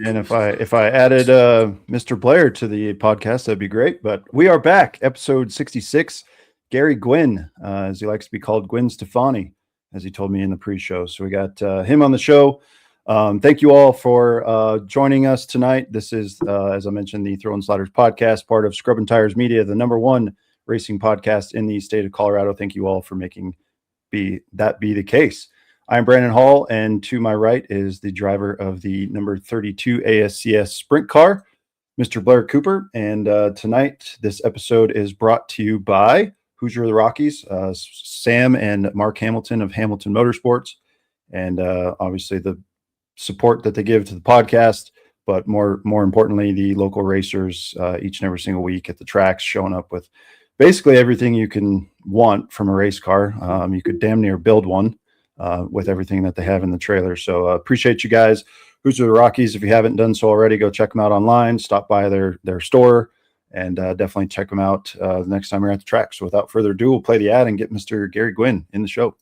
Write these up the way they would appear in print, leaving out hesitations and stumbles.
And if I added Mr. Blair to the podcast, that'd be great. But we are back, episode 66. Gary Guinn, as he likes to be called, Gwen Stefani, as he told me in the pre-show. So we got him on the show. Thank you all for joining us tonight. This is, as I mentioned, the Throwin Sliders podcast, part of Scrubbin' Tires Media, the #1 racing podcast in the state of Colorado. Thank you all for making that be the case. I'm Brandon Hall, and to my right is the driver of the number 32 ASCS sprint car, Mr. Blair Cooper. And tonight, this episode is brought to you by Hoosier of the Rockies, Sam and Mark Hamilton of Hamilton Motorsports, and obviously the support that they give to the podcast, but more importantly, the local racers each and every single week at the tracks, showing up with basically everything you can want from a race car. You could damn near build one with everything that they have in the trailer. So appreciate you guys. Hoosier of the Rockies, if you haven't done so already, go check them out online, stop by their store, and definitely check them out the next time you're at the track. So without further ado, we'll play the ad and get Mr. Gary Guinn in the show.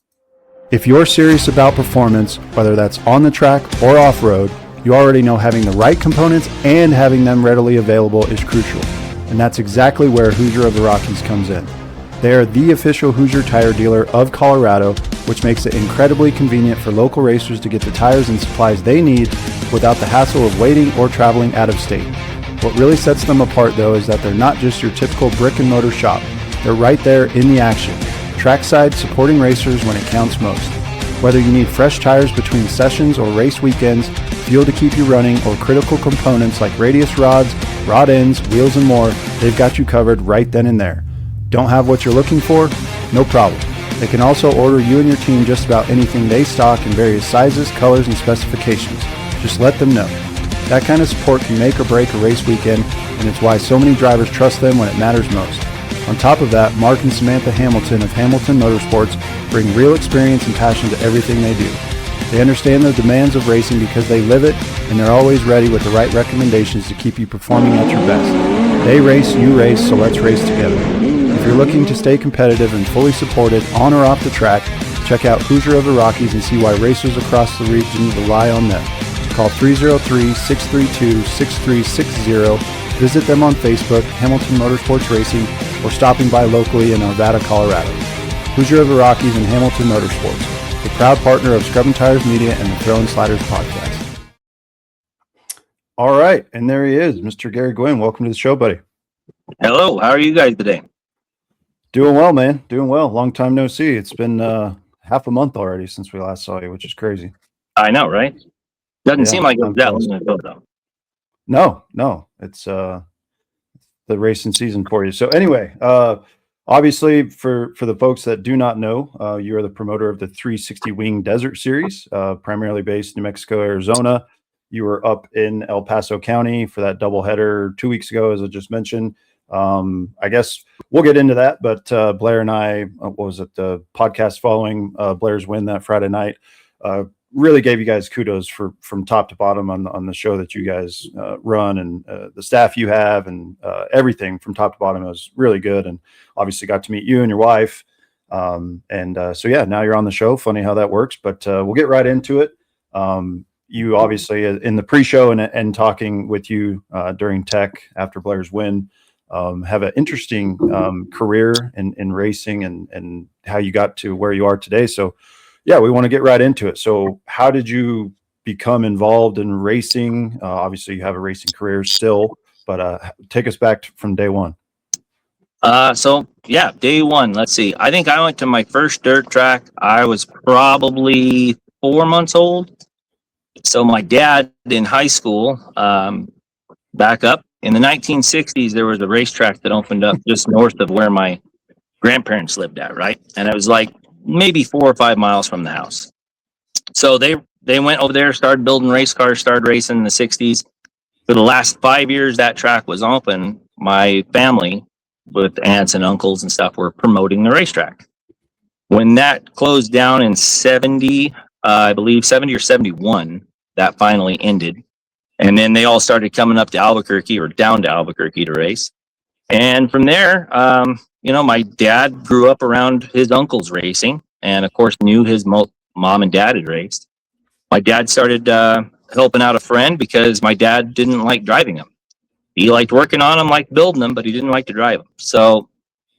If you're serious about performance, whether that's on the track or off-road, you already know having the right components and having them readily available is crucial. And that's exactly where Hoosier of the Rockies comes in. They are the official Hoosier tire dealer of Colorado, which makes it incredibly convenient for local racers to get the tires and supplies they need without the hassle of waiting or traveling out of state. What really sets them apart, though, is that they're not just your typical brick and mortar shop. They're right there in the action, trackside supporting racers when it counts most. Whether you need fresh tires between sessions or race weekends, fuel to keep you running, or critical components like radius rods, rod ends, wheels, and more, they've got you covered right then and there. Don't have what you're looking for? No problem. They can also order you and your team just about anything they stock in various sizes, colors, and specifications. Just let them know. That kind of support can make or break a race weekend, and it's why so many drivers trust them when it matters most. On top of that, Mark and Samantha Hamilton of Hamilton Motorsports bring real experience and passion to everything they do. They understand the demands of racing because they live it, and they're always ready with the right recommendations to keep you performing at your best. They race, you race, so let's race together. If you're looking to stay competitive and fully supported on or off the track, check out Hoosier of the Rockies and see why racers across the region rely on them. Call 303-632-6360. Visit them on Facebook, Hamilton Motorsports Racing, or stopping by locally in Arvada, Colorado. Hoosier of the Rockies and Hamilton Motorsports, a proud partner of Scrubbin' Tires Media and the Throwin Sliders podcast. All right, and there he is, Mr. Gary Guinn. Welcome to the show, buddy. Hello, how are you guys today? Doing well, man. Doing well. Long time no see. It's been half a month already since we last saw you, which is crazy. I know, right? Doesn't seem like it was that long ago, though. No. It's the racing season for you. So anyway, obviously for the folks that do not know, you are the promoter of the 360 Wing Desert Series, primarily based in New Mexico, Arizona. You were up in El Paso County for that doubleheader 2 weeks ago, as I just mentioned. I guess we'll get into that, but Blair and I, the podcast following Blair's win that Friday night, really gave you guys kudos from top to bottom on the show that you guys run, and the staff you have, and everything from top to bottom. It was really good, and obviously got to meet you and your wife. So yeah, now you're on the show. Funny how that works, but we'll get right into it. You obviously, in the pre-show and talking with you during tech after Blair's win, have an interesting career in racing and how you got to where you are today. So yeah, we want to get right into it. So how did you become involved in racing? Obviously you have a racing career still, but take us back from day one. So yeah, day one, let's see. I think I went to my first dirt track. I was probably 4 months old. So my dad in high school, back up in the 1960s, there was a racetrack that opened up just north of where my grandparents lived at, right? And it was like maybe 4 or 5 miles from the house. So they went over there, started building race cars, started racing in the 60s. For the last 5 years that track was open, my family with aunts and uncles and stuff were promoting the racetrack. When that closed down in 70, I believe 70 or 71, that finally ended. And then they all started coming up to Albuquerque or down to Albuquerque to race. And from there, my dad grew up around his uncles racing, and of course knew his mom and dad had raced. My dad started helping out a friend because my dad didn't like driving them. He liked working on them, liked building them, but he didn't like to drive them. So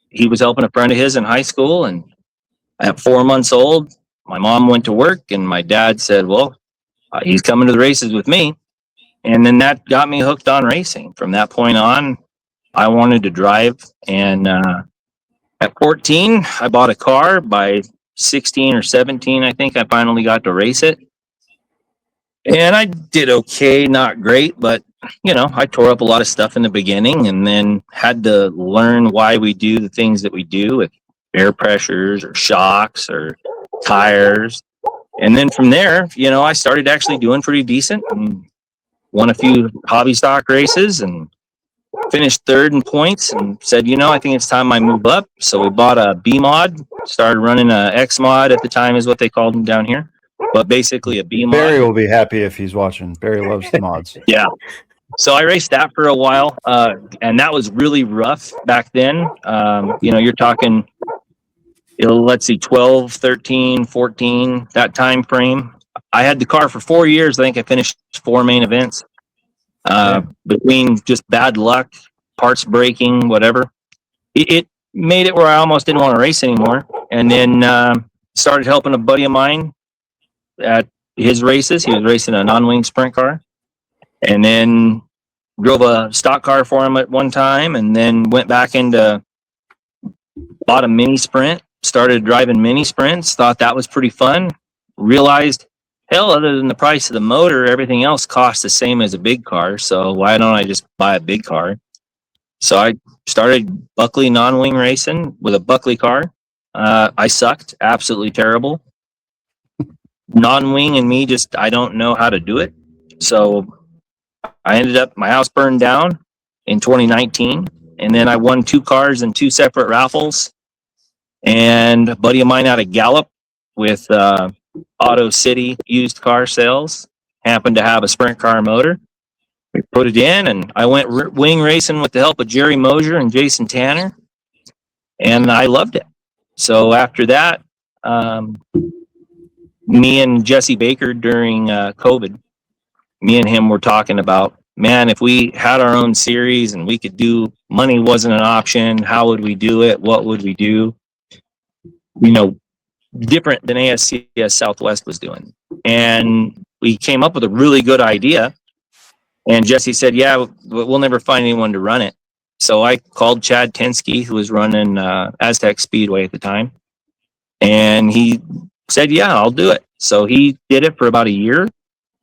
he was helping a friend of his in high school. And at 4 months old, my mom went to work and my dad said, well, he's coming to the races with me. And then that got me hooked on racing. From that point on, I wanted to drive. And at 14, I bought a car. By 16 or 17, I think I finally got to race it. And I did okay, not great, but I tore up a lot of stuff in the beginning and then had to learn why we do the things that we do with air pressures or shocks or tires. And then from there, I started actually doing pretty decent and won a few hobby stock races and finished third in points and said, I think it's time I move up. So we bought a B mod, started running a X mod at the time is what they called them down here. But basically a B mod. Barry will be happy if he's watching. Barry loves the mods. Yeah. So I raced that for a while. And that was really rough back then. You're talking, let's see, 12, 13, 14, that time frame. I had the car for 4 years. I think I finished 4 main events. Between just bad luck, parts breaking, whatever. It made it where I almost didn't want to race anymore. And then started helping a buddy of mine at his races. He was racing a non-wing sprint car. And then drove a stock car for him at one time and then went back into, bought a mini sprint, started driving mini sprints, thought that was pretty fun. Realized, hell, other than the price of the motor, everything else costs the same as a big car. So why don't I just buy a big car? So I started Buckley non-wing racing with a Buckley car. I sucked, absolutely terrible. Non-wing and me I don't know how to do it. So I ended up, my house burned down in 2019. And then I won 2 cars in 2 separate raffles. And a buddy of mine out of Gallup with Auto City used car sales happened to have a sprint car motor. We put it in and I went wing racing with the help of Jerry Mosier and Jason Tanner. And I loved it. So after that, me and Jesse Baker during COVID, me and him were talking about, man, if we had our own series and we could do, money wasn't an option, how would we do it? What would we do? Different than ASCS Southwest was doing. And we came up with a really good idea. And Jesse said, yeah, we'll never find anyone to run it. So I called Chad Tensky, who was running Aztec Speedway at the time. And he said, yeah, I'll do it. So he did it for about a year.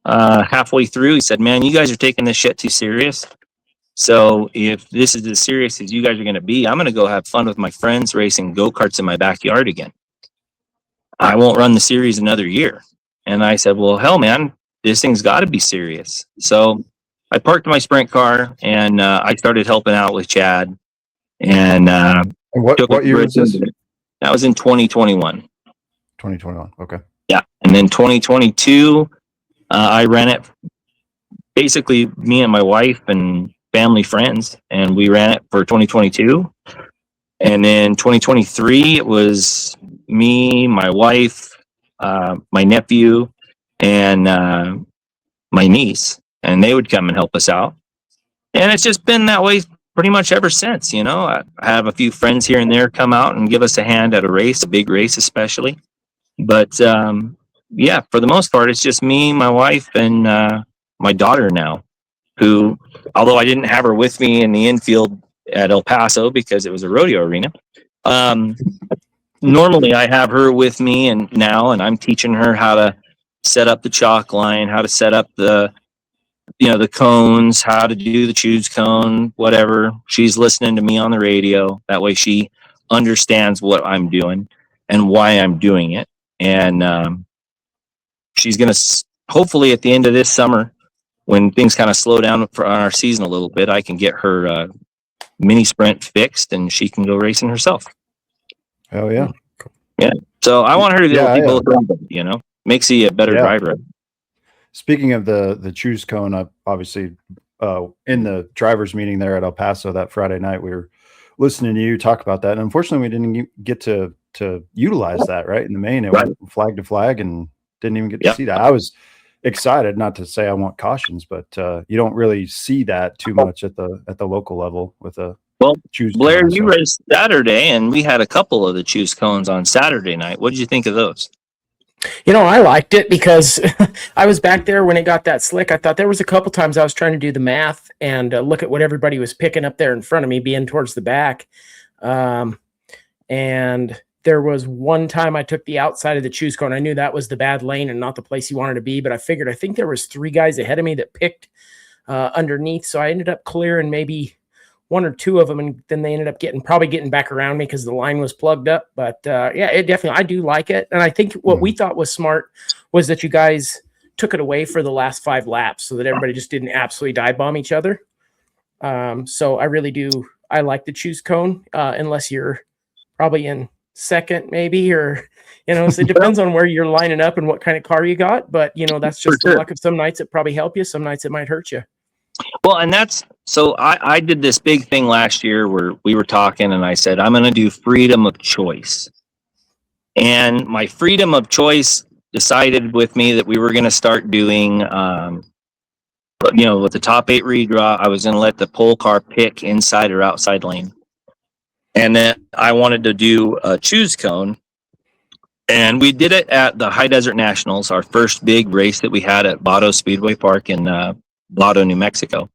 Halfway through, he said, man, you guys are taking this shit too serious. So if this is as serious as you guys are going to be, I'm going to go have fun with my friends racing go-karts in my backyard again. I won't run the series another year. And I said, well, hell, man, this thing's got to be serious. So I parked my sprint car and I started helping out with Chad. And what year was this? That was in 2021. 2021. Okay. Yeah. And then 2022, I ran it, basically me and my wife and family friends, and we ran it for 2022. And then 2023, it was me, my wife, my nephew, and my niece, and they would come and help us out. And it's just been that way pretty much ever since. I have a few friends here and there come out and give us a hand at a race, a big race especially. But yeah, for the most part, it's just me, my wife, and my daughter now, who, although I didn't have her with me in the infield at El Paso because it was a rodeo arena, normally I have her with me and I'm teaching her how to set up the chalk line, how to set up the cones, how to do the choose cone, whatever. She's listening to me on the radio. That way she understands what I'm doing and why I'm doing it. And she's going to, hopefully at the end of this summer, when things kind of slow down on our season a little bit, I can get her mini sprint fixed and she can go racing herself. Hell yeah. Yeah. So I want her to be able to both, makes you a better driver. Speaking of the choose cone, obviously in the drivers meeting there at El Paso that Friday night, we were listening to you talk about that. And unfortunately, we didn't get to utilize that, right? In the main, it went flag to flag and didn't even get to see that. excited. Not to say I want cautions, but you don't really see that too much at the local level with a Well, choose Blair, cone. you raced Saturday, and we had a couple of the choose cones on Saturday night. What did you think of those? I liked it because I was back there when it got that slick. I thought there was a couple times I was trying to do the math and look at what everybody was picking up there in front of me, being towards the back. And there was one time I took the outside of the choose cone. I knew that was the bad lane and not the place you wanted to be, but I think there was 3 guys ahead of me that picked underneath. So I ended up clearing maybe 1 or 2 of them, and then they ended up probably getting back around me because the line was plugged up. But yeah, it definitely, I do like it. And I think what we thought was smart was that you guys took it away for the last 5 laps so that everybody just didn't absolutely dive bomb each other. So I really do. I like the choose cone, unless you're probably in second maybe, or, so it depends on where you're lining up and what kind of car you got. But, that's just the luck of some nights. It probably help you. Some nights it might hurt you. Well, and so I did this big thing last year where we were talking and I said, I'm going to do freedom of choice. And my freedom of choice decided with me that we were going to start doing, with the top 8 redraw, I was going to let the pole car pick inside or outside lane. And then I wanted to do a choose cone. And we did it at the High Desert Nationals, our first big race that we had at Vado Speedway Park in Vado, New Mexico.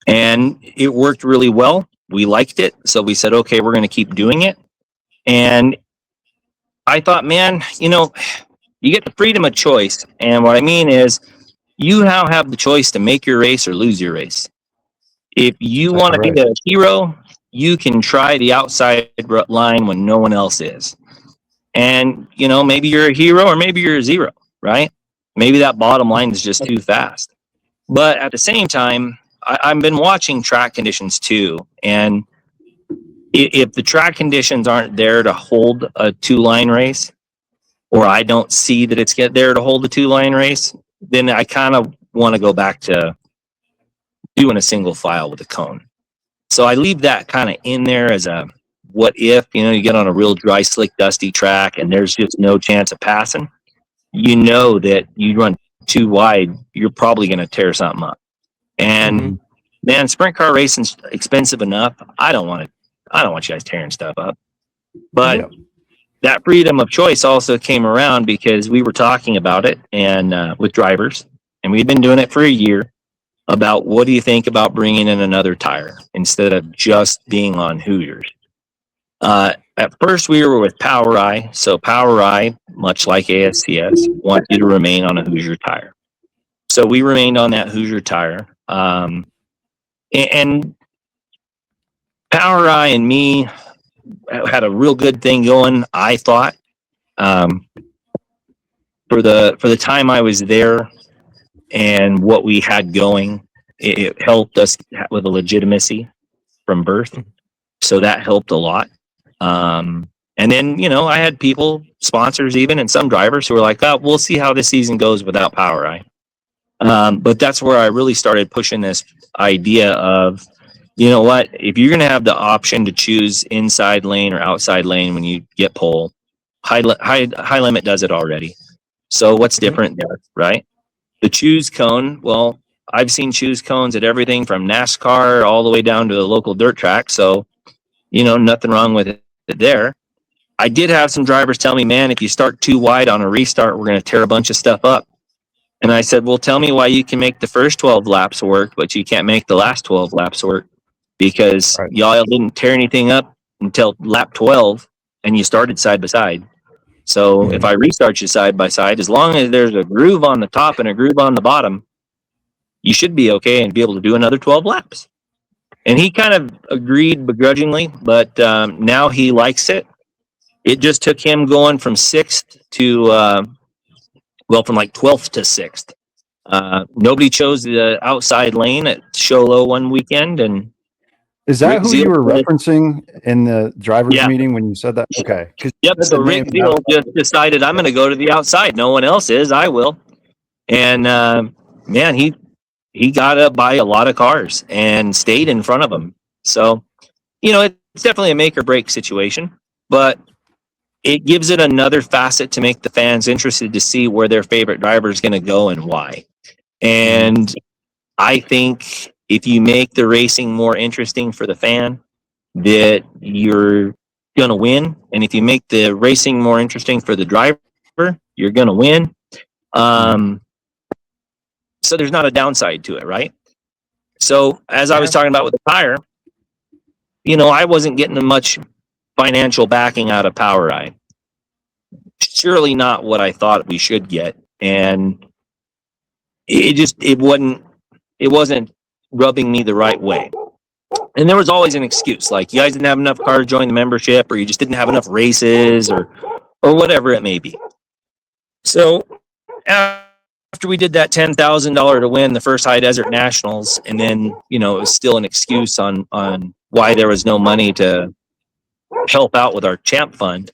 And it worked really well. We liked it. So we said, okay, we're going to keep doing it. And I thought, man, you get the freedom of choice. And what I mean is you now have the choice to make your race or lose your race. If you want to be a hero, you can try the outside line when no one else is. And, maybe you're a hero or maybe you're a zero, right? Maybe that bottom line is just too fast. But at the same time, I've been watching track conditions too. And if the track conditions aren't there to hold a 2-line race, or I don't see that it's there to hold a 2-line race, then I kind of want to go back to doing a single file with a cone. So I leave that kind of in there as a what if, you get on a real dry, slick, dusty track and there's just no chance of passing. That you run too wide, you're probably going to tear something up. And man, sprint car racing's expensive enough. I don't want you guys tearing stuff up. But that freedom of choice also came around because we were talking about it and with drivers, and we've been doing it for a year, about what do you think about bringing in another tire instead of just being on Hoosiers. At first we were with Power Eye. So Power Eye, much like ASCS, wants you to remain on a Hoosier tire. So we remained on that Hoosier tire. And Power Eye and me had a real good thing going, I thought. For the time I was there and what we had going, it helped us with a legitimacy from birth. So that helped a lot. And then, I had people, sponsors even, and some drivers who were like, oh, we'll see how this season goes without Power Eye. But that's where I really started pushing this idea of, what, if you're going to have the option to choose inside lane or outside lane when you get pole, high limit does it already. So what's different there, right? The choose cone, well, I've seen choose cones at everything from NASCAR all the way down to a local dirt track. So, nothing wrong with it there. I did have some drivers tell me, man, if you start too wide on a restart, we're going to tear a bunch of stuff up. And I said, well, tell me why you can make the first 12 laps work, but you can't make the last 12 laps work, because y'all didn't tear anything up until lap 12 and you started side by side. So if I restart you side by side, as long as there's a groove on the top and a groove on the bottom, you should be okay and be able to do another 12 laps. And he kind of agreed begrudgingly, but now he likes it. It just took him going from 6th to, from like 12th to 6th. Nobody chose the outside lane at Show Low one weekend. And is that who you were referencing in the drivers meeting when you said that? Okay. Yep. So Rick Beal just decided, I'm going to go to the outside. No one else is. I will. And man, he got up by a lot of cars and stayed in front of them. So, it's definitely a make or break situation. But it gives it another facet to make the fans interested to see where their favorite driver is going to go and why. And I think if you make the racing more interesting for the fan, that you're going to win. And if you make the racing more interesting for the driver, you're going to win. So there's not a downside to it, right? So as I was talking about with the tire, I wasn't getting much financial backing out of Power Ride. Surely not what I thought we should get. And it wasn't rubbing me the right way. And there was always an excuse, like you guys didn't have enough cars to join the membership, or you just didn't have enough races, or whatever it may be. So after we did that $10,000 to win the first High Desert Nationals, and then it was still an excuse on why there was no money to help out with our champ fund.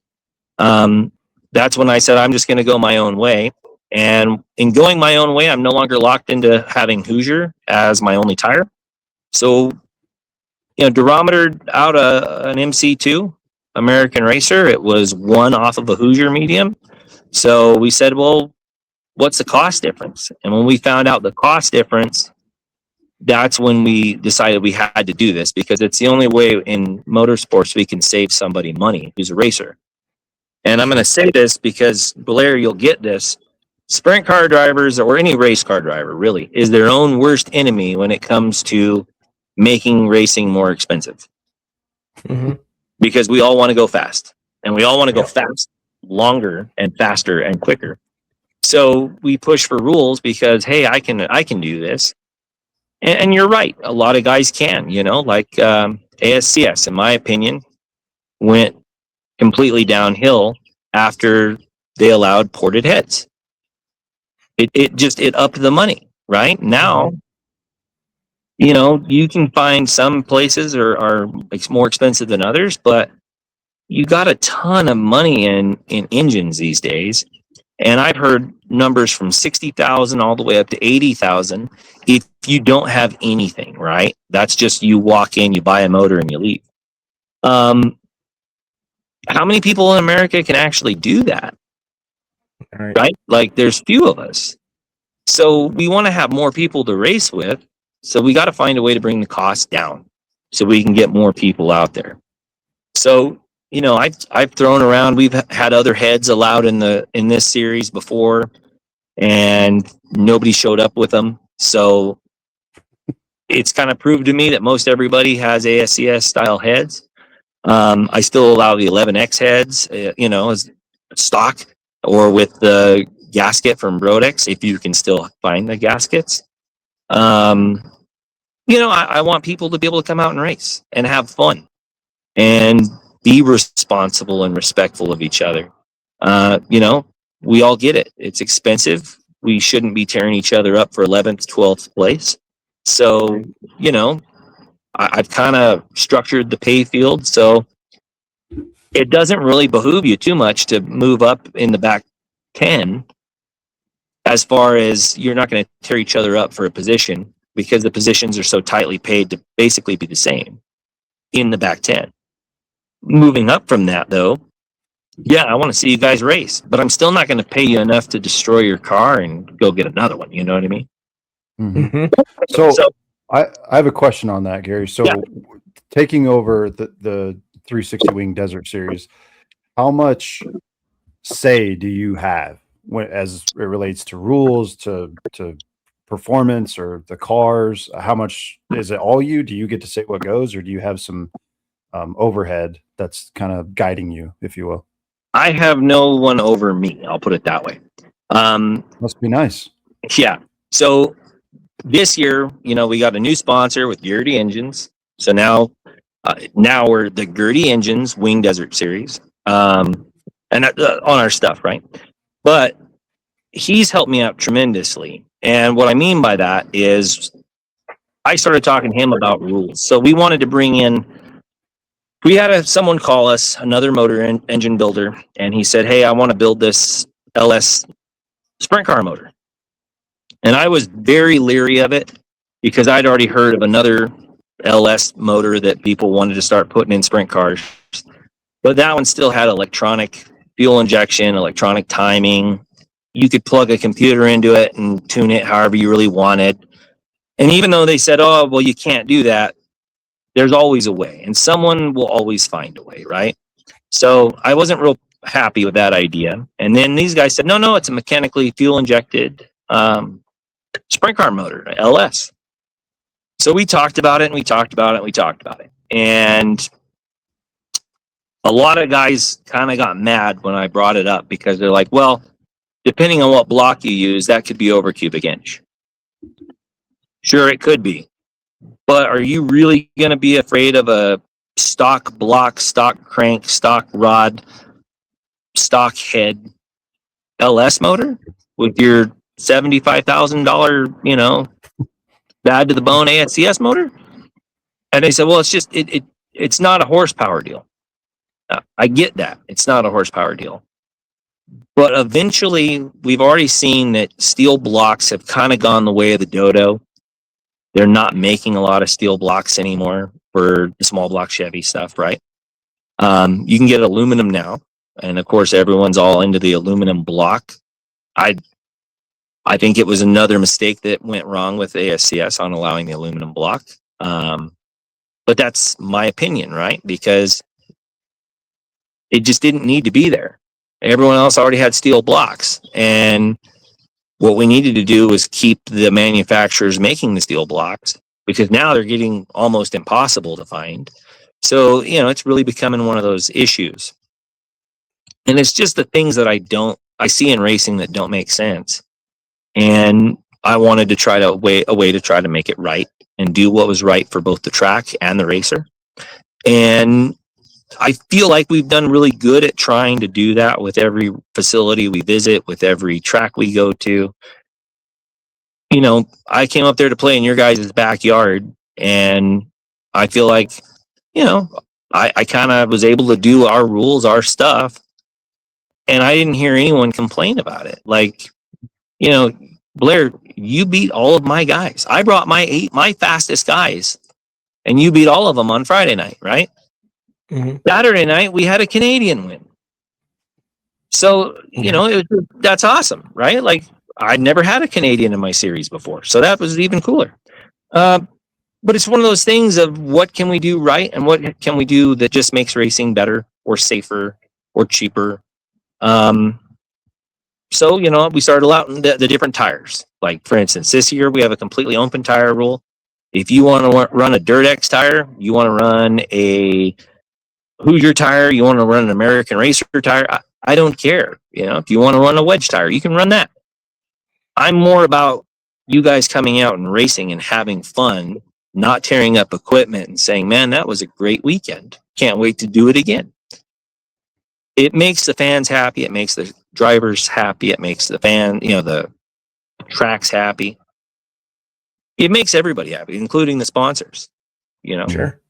That's when I said I'm just going to go my own way. And in going my own way, I'm no longer locked into having Hoosier as my only tire. So, durometered out an MC2 American Racer. It was one off of a Hoosier medium. So we said, well, what's the cost difference? And when we found out the cost difference, that's when we decided we had to do this, because it's the only way in motorsports we can save somebody money who's a racer. And I'm going to say this because, Blair, you'll get this. Sprint car drivers, or any race car driver really, is their own worst enemy when it comes to making racing more expensive. Because we all want to go fast, and we all want to go fast, longer and faster and quicker. So we push for rules because, hey, I can do this. And you're right. A lot of guys can, like ASCS, in my opinion, went completely downhill after they allowed ported heads. It upped the money, right? Now, you can find some places are more expensive than others, but you got a ton of money in engines these days. And I've heard numbers from 60,000 all the way up to 80,000 if you don't have anything, right? That's just you walk in, you buy a motor, and you leave. How many people in America can actually do that? Right? Like, there's few of us. So we want to have more people to race with. So we got to find a way to bring the cost down so we can get more people out there. So, I've thrown around, we've had other heads allowed in this series before, and nobody showed up with them. So it's kind of proved to me that most everybody has ASCS style heads. I still allow the 11X heads, as stock, or with the gasket from Rodex, if you can still find the gaskets. I want people to be able to come out and race and have fun and be responsible and respectful of each other. We all get it. It's expensive. We shouldn't be tearing each other up for 11th, 12th place. So, I've kind of structured the pay field so it doesn't really behoove you too much to move up in the back 10, as far as you're not going to tear each other up for a position, because the positions are so tightly paid to basically be the same in the back 10. Moving up from that, though, I want to see you guys race, but I'm still not going to pay you enough to destroy your car and go get another one. You know what I mean? So I have a question on that, Gary. So taking over the 360 Wing Desert Series, how much say do you have as it relates to rules, to performance, or the cars? How much is it all you? Do you get to say what goes, or do you have some overhead that's kind of guiding you, if you will? I have no one over me. I'll put it that way. Must be nice. Yeah. So this year, we got a new sponsor with Gertie Engines. So now we're the Gertie Engines Wing Desert Series, and on our stuff, right? But he's helped me out tremendously. And what I mean by that is I started talking to him about rules. So we wanted to bring in, we had someone call us, another motor engine builder, and he said, hey, I want to build this LS sprint car motor. And I was very leery of it because I'd already heard of another LS motor that people wanted to start putting in sprint cars. But that one still had electronic fuel injection, electronic timing. You could plug a computer into it and tune it however you really wanted. And even though they said, oh, well, you can't do that, there's always a way, and someone will always find a way, right? So I wasn't real happy with that idea. And then these guys said, no, it's a mechanically fuel injected sprint car motor, LS. So we talked about it, and we talked about it, and we talked about it. And a lot of guys kind of got mad when I brought it up, because they're like, well, depending on what block you use, that could be over cubic inch. Sure, it could be. But are you really going to be afraid of a stock block, stock crank, stock rod, stock head LS motor with your $75,000, bad to the bone ASCS motor? And they said, well, it's just, it's not a horsepower deal. I get that. It's not a horsepower deal. But eventually, we've already seen that steel blocks have kind of gone the way of the dodo. They're not making a lot of steel blocks anymore for the small block Chevy stuff, right? You can get aluminum now. And of course, everyone's all into the aluminum block. I think it was another mistake that went wrong with ASCS on allowing the aluminum block. But that's my opinion, right? Because it just didn't need to be there. Everyone else already had steel blocks. And what we needed to do was keep the manufacturers making the steel blocks, because now they're getting almost impossible to find. So, it's really becoming one of those issues. And it's just the things that I see in racing that don't make sense. And I wanted to try a way to try to make it right and do what was right for both the track and the racer. And I feel like we've done really good at trying to do that with every facility we visit, with every track we go to. I came up there to play in your guys' backyard, and I feel like, I kind of was able to do our rules, our stuff, and I didn't hear anyone complain about it. Like, Blair, you beat all of my guys. I brought my fastest guys, and you beat all of them on Friday night, right? Mm-hmm. Saturday night, we had a Canadian win. So, that's awesome, right? Like, I'd never had a Canadian in my series before. So that was even cooler. But it's one of those things of what can we do right and what can we do that just makes racing better or safer or cheaper. So, we started out in the different tires. Like, for instance, this year we have a completely open tire rule. If you want to run a Dirt X tire, you want to run a Hoosier tire, you want to run an American Racer tire, I don't care. If you want to run a wedge tire, you can run that. I'm more about you guys coming out and racing and having fun, not tearing up equipment and saying, man, that was a great weekend. Can't wait to do it again. It makes the fans happy. It makes the drivers happy. It makes the the tracks happy. It makes everybody happy, including the sponsors, Sure.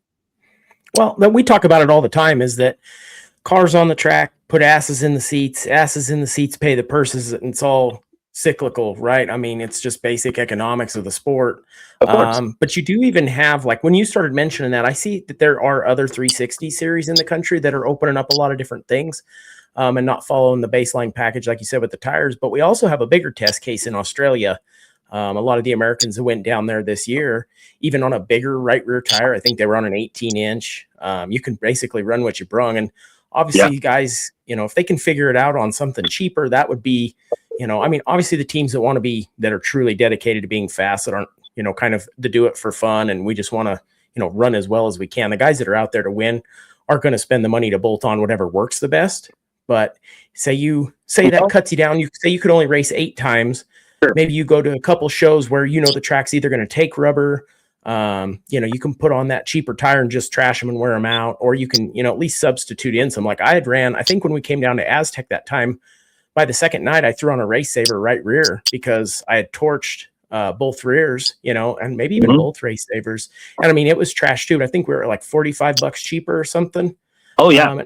Well, we talk about it all the time, is that cars on the track put asses in the seats pay the purses, and it's all cyclical, right? I mean, it's just basic economics of the sport. But you do even have, like, when you started mentioning that, I see that there are other 360 series in the country that are opening up a lot of different things, and not following the baseline package, like you said, with the tires. But we also have a bigger test case in Australia. A lot of the Americans who went down there this year, even on a bigger right rear tire, I think they were on an 18-inch. You can basically run what you brung. And obviously, guys, if they can figure it out on something cheaper, that would be, obviously the teams that are truly dedicated to being fast, that aren't, kind of to do it for fun, and we just want to, run as well as we can. The guys that are out there to win are going to spend the money to bolt on whatever works the best. But say that cuts you down. You say you could only race 8 times. Sure. Maybe you go to a couple shows where the track's either going to take rubber. You can put on that cheaper tire and just trash them and wear them out, or you can at least substitute in some. Like, I think when we came down to Aztec that time, by the second night I threw on a Race Saver right rear because I had torched both rears, and maybe even both Race Savers. And it was trash too. I think we were like $45 cheaper or something. Oh yeah.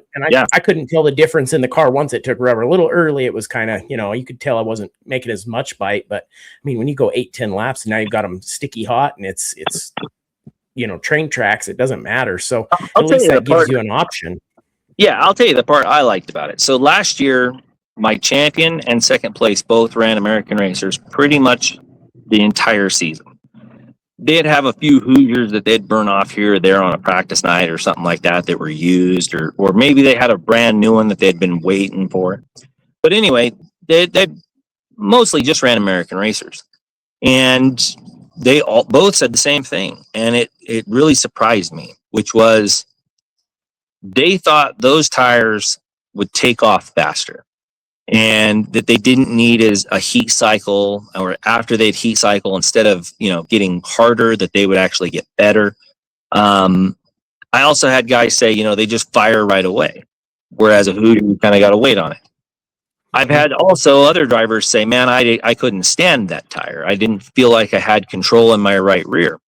I couldn't tell the difference in the car once it took rubber. A little early, it was kind of, you could tell I wasn't making as much bite. But when you go 8-10 laps and now you've got them sticky hot, and it's train tracks, it doesn't matter. So at least that gives you an option. Yeah, I'll tell you the part I liked about it. So last year, my champion and second place both ran American Racers pretty much the entire season. They'd have a few Hoosiers that they'd burn off here or there on a practice night or something like that that were used, or maybe they had a brand new one that they'd been waiting for. But anyway, they mostly just ran American Racers, and they all both said the same thing, and it really surprised me, which was they thought those tires would take off faster, and that they didn't need as a heat cycle, or after they'd heat cycle, instead of getting harder, that they would actually get better. I also had guys say they just fire right away, whereas a Hoosier, you kind of got to wait on it. I've had also other drivers say, man, I couldn't stand that tire. I didn't feel like I had control in my right rear.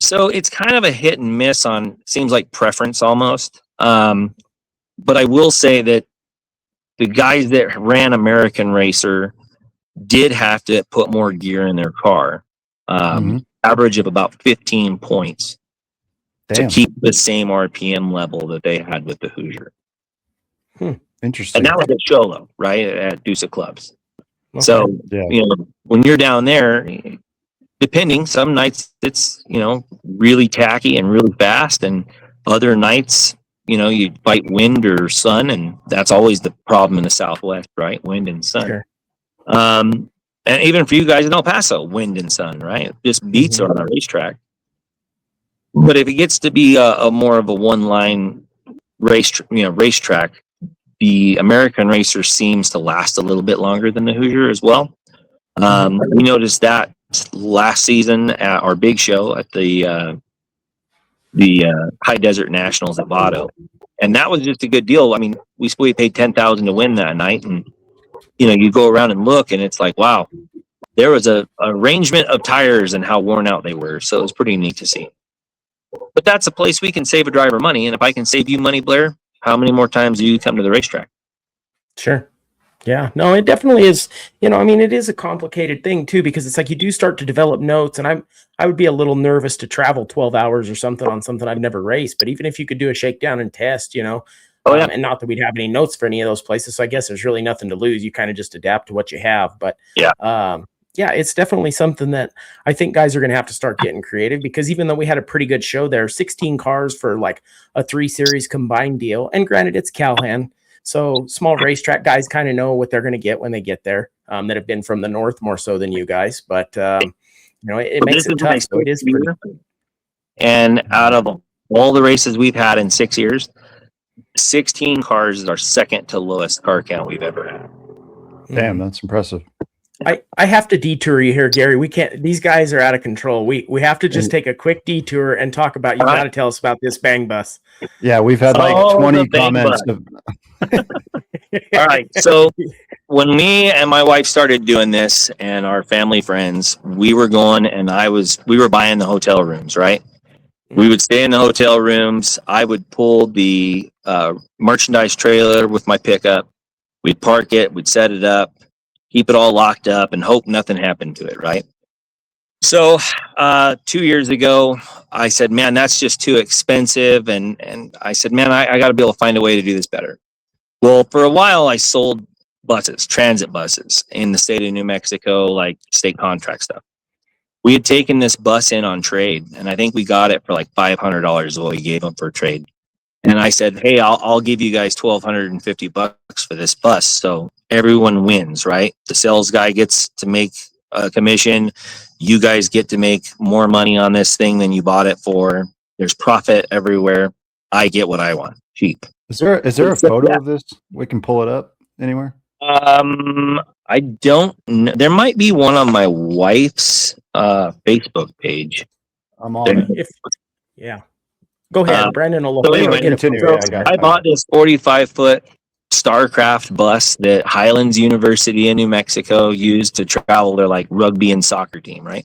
So it's kind of a hit and miss on, seems like preference almost. But I will say that the guys that ran American Racer did have to put more gear in their car, average of about 15 points to keep the same RPM level that they had with the Hoosier. Interesting. And that was at Sholo, right, at Deuce Clubs. Okay. So, when you're down there, depending, some nights it's, really tacky and really fast, and other nights, you fight wind or sun, and that's always the problem in the Southwest, right? Wind and sun. Sure. And even for you guys in El Paso, wind and sun, right? It just beats on a racetrack. But if it gets to be a more of a one-line racetrack, the American Racer seems to last a little bit longer than the Hoosier as well. We noticed that last season at our big show at the High Desert Nationals at Vado, and that was just a good deal. I mean, we paid $10,000 to win that night, and you go around and look, and it's like, wow, there was a arrangement of tires and how worn out they were. So it was pretty neat to see. But that's a place we can save a driver money, and if I can save you money, Blair, how many more times do you come to the racetrack? Sure. Yeah, no, it definitely is. It is a complicated thing too, because it's like you do start to develop notes, and I would be a little nervous to travel 12 hours or something on something I've never raced. But even if you could do a shakedown and test, and not that we'd have any notes for any of those places, so I guess there's really nothing to lose. You kind of just adapt to what you have. But yeah, it's definitely something that I think guys are going to have to start getting creative, because even though we had a pretty good show there, 16 cars for like a 3 series combined deal. And granted, it's Calhan, so small racetrack guys kind of know what they're going to get when they get there, that have been from the north more so than you guys. But, it makes it tough. So it is pretty. And out of all the races we've had in 6 years, 16 cars is our second to lowest car count we've ever had. Damn, that's impressive. I have to detour you here, Gary. We can't. These guys are out of control. We have to just take a quick detour and talk about. You got to tell us about this bang bus. Yeah, we've had like 20 comments. All right, so when me and my wife started doing this, and our family friends, we were going, and we were buying the hotel rooms, right? We would stay in the hotel rooms. I would pull the merchandise trailer with my pickup. We'd park it. We'd set it up. Keep it all locked up and hope nothing happened to it, right? So 2 years ago, I said, man, that's just too expensive. And I said, man, I got to be able to find a way to do this better. Well, for a while, I sold buses, transit buses in the state of New Mexico, like state contract stuff. We had taken this bus in on trade, and I think we got it for like $500 is what we gave them for trade. And I said, hey, I'll give you guys $1,250 for this bus. So everyone wins, right? The sales guy gets to make a commission. You guys get to make more money on this thing than you bought it for. There's profit everywhere. I get what I want, cheap. Is there a photo of this? We can pull it up anywhere. I don't know. There might be one on my wife's Facebook page. I'm on it. Yeah. Go ahead, Brandon. So anyway, I bought this 45-foot Starcraft bus that Highlands University in New Mexico used to travel their like rugby and soccer team, right?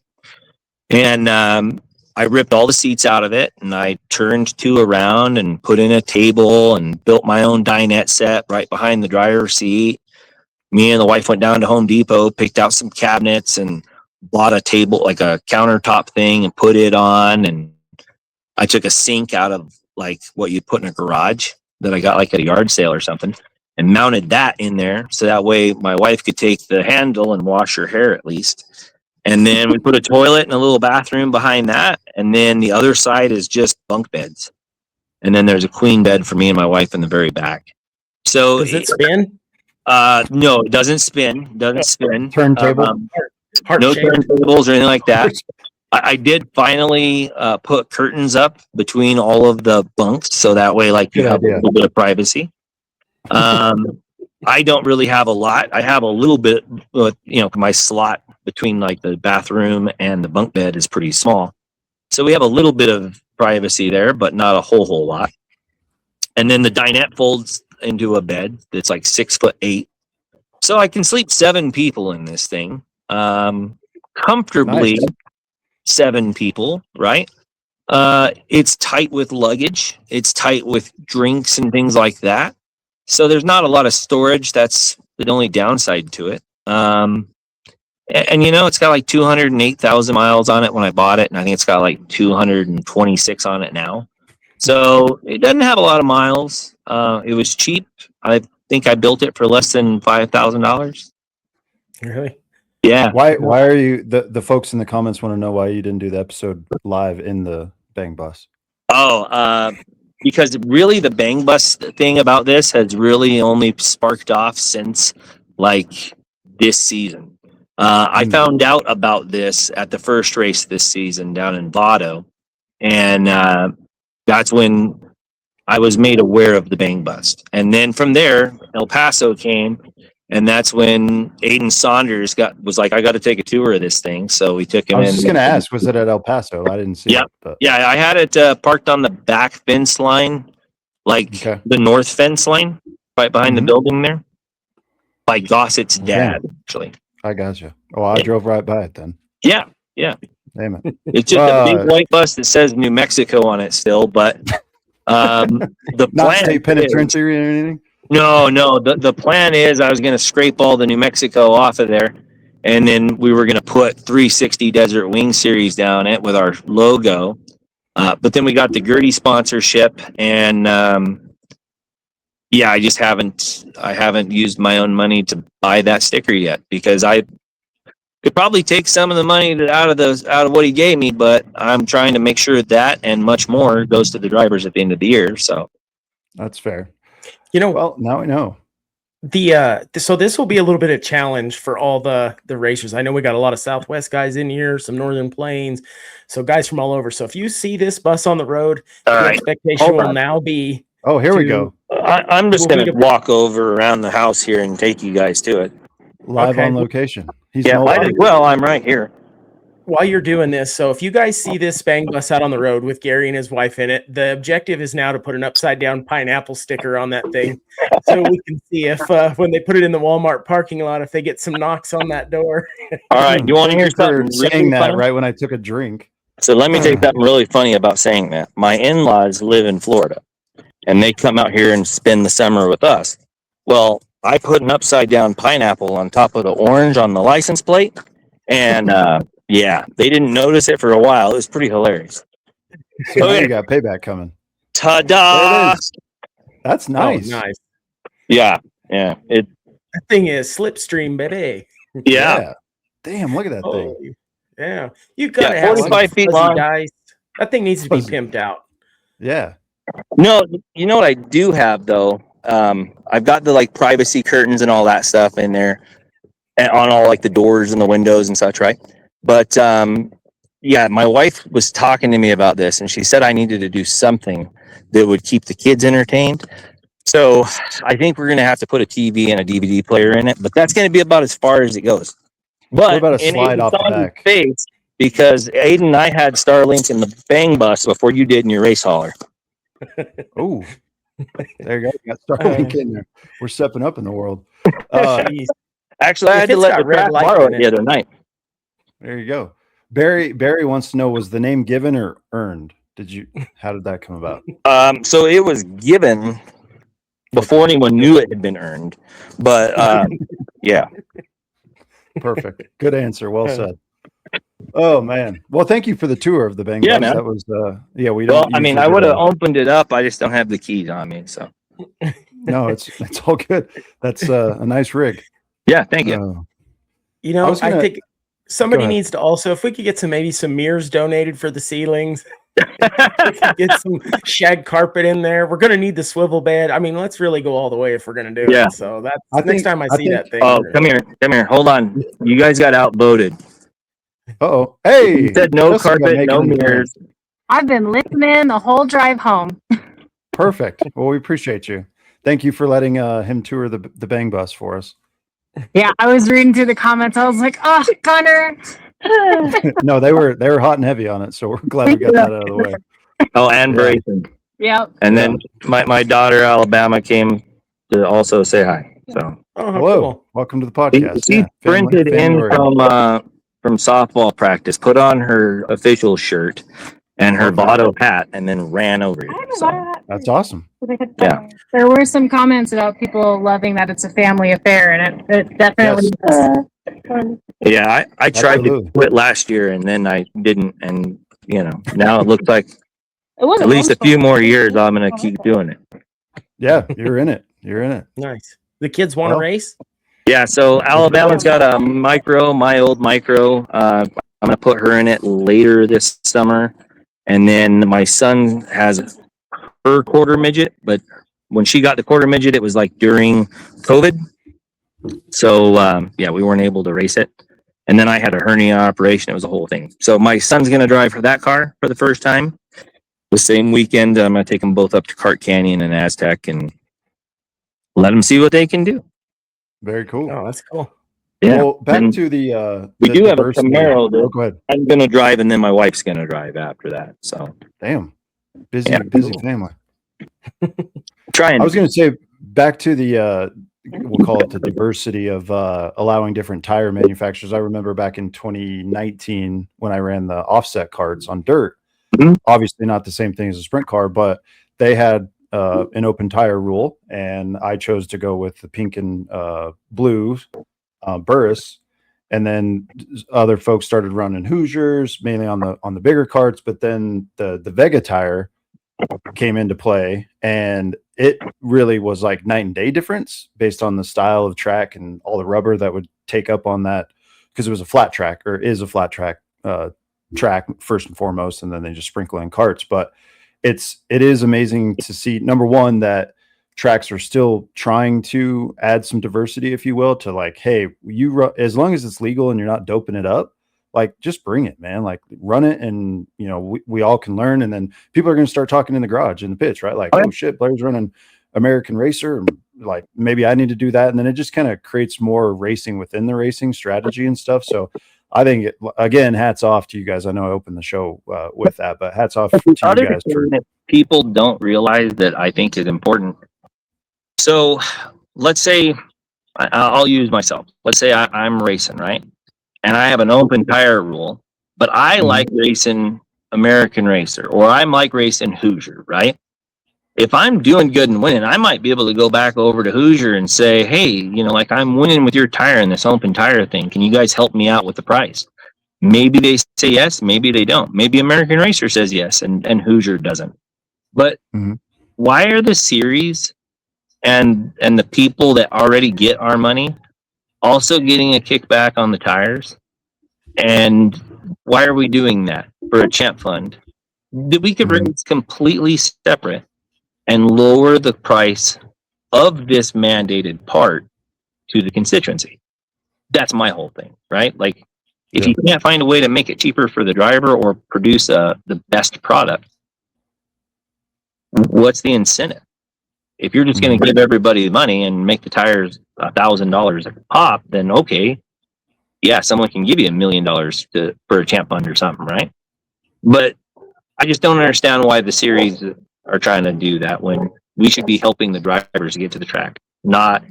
And I ripped all the seats out of it, and I turned 2 around and put in a table and built my own dinette set right behind the driver's seat. Me and the wife went down to Home Depot, picked out some cabinets, and bought a table, like a countertop thing, and put it on. And I took a sink out of like what you'd put in a garage that I got like at a yard sale or something, and mounted that in there so that way my wife could take the handle and wash her hair at least. And then we put a toilet and a little bathroom behind that, and then the other side is just bunk beds. And then there's a queen bed for me and my wife in the very back. So Does it spin? no, it doesn't spin. Doesn't spin. Turntable? No turntables or anything like that. I did finally put curtains up between all of the bunks, so that way, like, you Good have idea. a little bit of privacy. I don't really have a lot. I have a little bit, but my slot between like the bathroom and the bunk bed is pretty small, so we have a little bit of privacy there, but not a whole lot. And then the dinette folds into a bed that's like 6'8", so I can sleep 7 people in this thing, comfortably. Nice. 7 people, right? It's tight with luggage. It's tight with drinks and things like that. So there's not a lot of storage. That's the only downside to it. And it's got like 208,000 miles on it when I bought it, and I think it's got like 226 on it now. So it doesn't have a lot of miles. It was cheap. I think I built it for less than $5,000. Really? Yeah. Why are you the folks in the comments want to know why you didn't do the episode live in the Bang Bus? Because really the Bang Bus thing about this has really only sparked off since like this season. I found out about this at the first race this season down in Vado, and that's when I was made aware of the Bang Bus. And then from there, El Paso came. And that's when Aiden Saunders was like, I got to take a tour of this thing. So we took him in. I was just going to ask, was it at El Paso? I didn't see it. But. Yeah, I had it parked on the back fence line, like the north fence line, right behind the building there, by Gossett's dad, actually. I got you. Oh, I drove right by it then. Yeah. Damn it. It's just a big white bus that says New Mexico on it still, but the Not plan state penitentiary or anything? No. The plan is I was going to scrape all the New Mexico off of there, and then we were going to put 360 Desert Wing Series down it with our logo. But then we got the Gertie sponsorship, and I just haven't used my own money to buy that sticker yet, because I could probably take some of the money out of what he gave me, but I'm trying to make sure that and much more goes to the drivers at the end of the year. So that's fair. Well, now we know. So this will be a little bit of challenge for all the racers. I know we got a lot of Southwest guys in here, some Northern Plains, so guys from all over. So if you see this bus on the road, expectation will now be. Oh, here we go. I'm just going to walk over around the house here and take you guys to it. Live on location. Might as well. I'm right here. While you're doing this, so if you guys see this Bang Bus out on the road with Gary and his wife in it, the objective is now to put an upside down pineapple sticker on that thing, so we can see if when they put it in the Walmart parking lot, if they get some knocks on that door. All right, you want to hear something saying that right when I took a drink? So let me tell you something really funny about saying that. My in-laws live in Florida, and they come out here and spend the summer with us. Well, I put an upside down pineapple on top of the orange on the license plate, and they didn't notice it for a while. It was pretty hilarious. So now you got payback coming. Ta-da! That's nice. Oh, nice. Yeah. That thing is slipstream, baby. Yeah. Damn, look at that thing. Yeah. You gotta have 45 feet long. Dice. That thing needs to be pimped out. Yeah. No, you know what I do have though? I've got the like privacy curtains and all that stuff in there, and on all like the doors and the windows and such, right? But my wife was talking to me about this, and she said I needed to do something that would keep the kids entertained. So I think we're going to have to put a TV and a DVD player in it, but that's going to be about as far as it goes. But what about a slide off the back? Face, because Aiden and I had Starlink in the Bang Bus before you did in your race hauler. Oh, there you go. You got Starlink in there. We're stepping up in the world. Actually, I had to let the track borrow it the other night. There you go. Barry wants to know, was the name given or earned? How did that come about? So it was given before anyone knew it had been earned. But yeah. Perfect. Good answer. Well said. Oh man. Well, thank you for the tour of the Bang Bus. Man. That was we don't. Well, I mean, I would have opened it up. I just don't have the keys on me. So No, it's all good. That's a nice rig. Yeah, thank you. You know, I think somebody ahead. needs to also, if we could get maybe some mirrors donated for the ceilings, we could get some shag carpet in there. We're gonna need the swivel bed. I mean, let's really go all the way if we're gonna do Yeah. it. So that's next time I see that thing. Oh, come here. Hold on. You guys got outvoted. Uh-oh. Hey, You said no Jessica carpet, making no an appearance. mirrors. I've been listening the whole drive home. Perfect. Well, we appreciate you. Thank you for letting him tour the bang bus for us. Yeah, I was reading through the comments. I was like, oh, Connor. No, they were hot and heavy on it, so we're glad we got that out of the way. Oh, and Brayson. Yep. And then my daughter, Alabama, came to also say hi. So Hello. Cool. Welcome to the podcast. she sprinted in from softball practice, put on her official shirt and her Votto hat, and then ran over here. So, that's awesome. yeah. There were some comments about people loving that it's a family affair, and it definitely is. Yeah, I tried Absolutely. to quit last year, and then I didn't. And, now it looks like It wasn't at least a most few fun. more years I'm going to keep doing it. Yeah, you're in it. You're in it. Nice. The kids want to Well, race? Yeah, so Alabama's got a micro, my old micro. I'm going to put her in it later this summer. And then my son has her quarter midget, but when she got the quarter midget, it was like during COVID. So, we weren't able to race it. And then I had a hernia operation. It was a whole thing. So my son's going to drive for that car for the first time. The same weekend, I'm going to take them both up to Cart Canyon and Aztec and let them see what they can do. Very cool. Oh, that's cool. Yeah. Well, back And to the we do have a diversity. Camaro that Oh, go ahead. I'm going to drive, and then my wife's going to drive after that. So Damn. Busy Cool. family. trying. I was going to say back to the we'll call it the diversity of allowing different tire manufacturers. I remember back in 2019 when I ran the offset carts on dirt. Mhm. Obviously not the same thing as a sprint car, but they had an open tire rule, and I chose to go with the pink and blue Burris. And then other folks started running Hoosiers, mainly on the bigger carts. But then the Vega tire came into play, and it really was like night and day difference based on the style of track and all the rubber that would take up on that, because it was a flat track, or is a flat track track first and foremost, and then they just sprinkle in carts. But it is amazing to see, number one, that tracks are still trying to add some diversity, if you will, to like, hey, as long as it's legal and you're not doping it up, like just bring it, man. Like run it, and we all can learn. And then people are going to start talking in the garage, in the pitch, right? Like, oh shit, Blair's running American Racer, and like maybe I need to do that. And then it just kind of creates more racing within the racing strategy and stuff. So I think, again, hats off to you guys. I know I opened the show with that, but hats off to you guys. That people don't realize that I think is important. So let's say I'll use myself. Let's say I'm racing, right? And I have an open tire rule, but I like racing American Racer, or I like racing Hoosier, right? If I'm doing good and winning, I might be able to go back over to Hoosier and say, hey, like I'm winning with your tire in this open tire thing. Can you guys help me out with the price? Maybe they say yes, maybe they don't. Maybe American Racer says yes and Hoosier doesn't. But why are the series and the people that already get our money also getting a kickback on the tires? And why are we doing that for a champ fund? We could raise completely separate and lower the price of this mandated part to the constituency. That's my whole thing, right? Like, if you can't find a way to make it cheaper for the driver or produce the best product, what's the incentive? If you're just going to give everybody money and make the tires $1,000 a pop, then okay, yeah, someone can give you $1 million for a champ fund or something, right? But I just don't understand why the series are trying to do that when we should be helping the drivers get to the track, not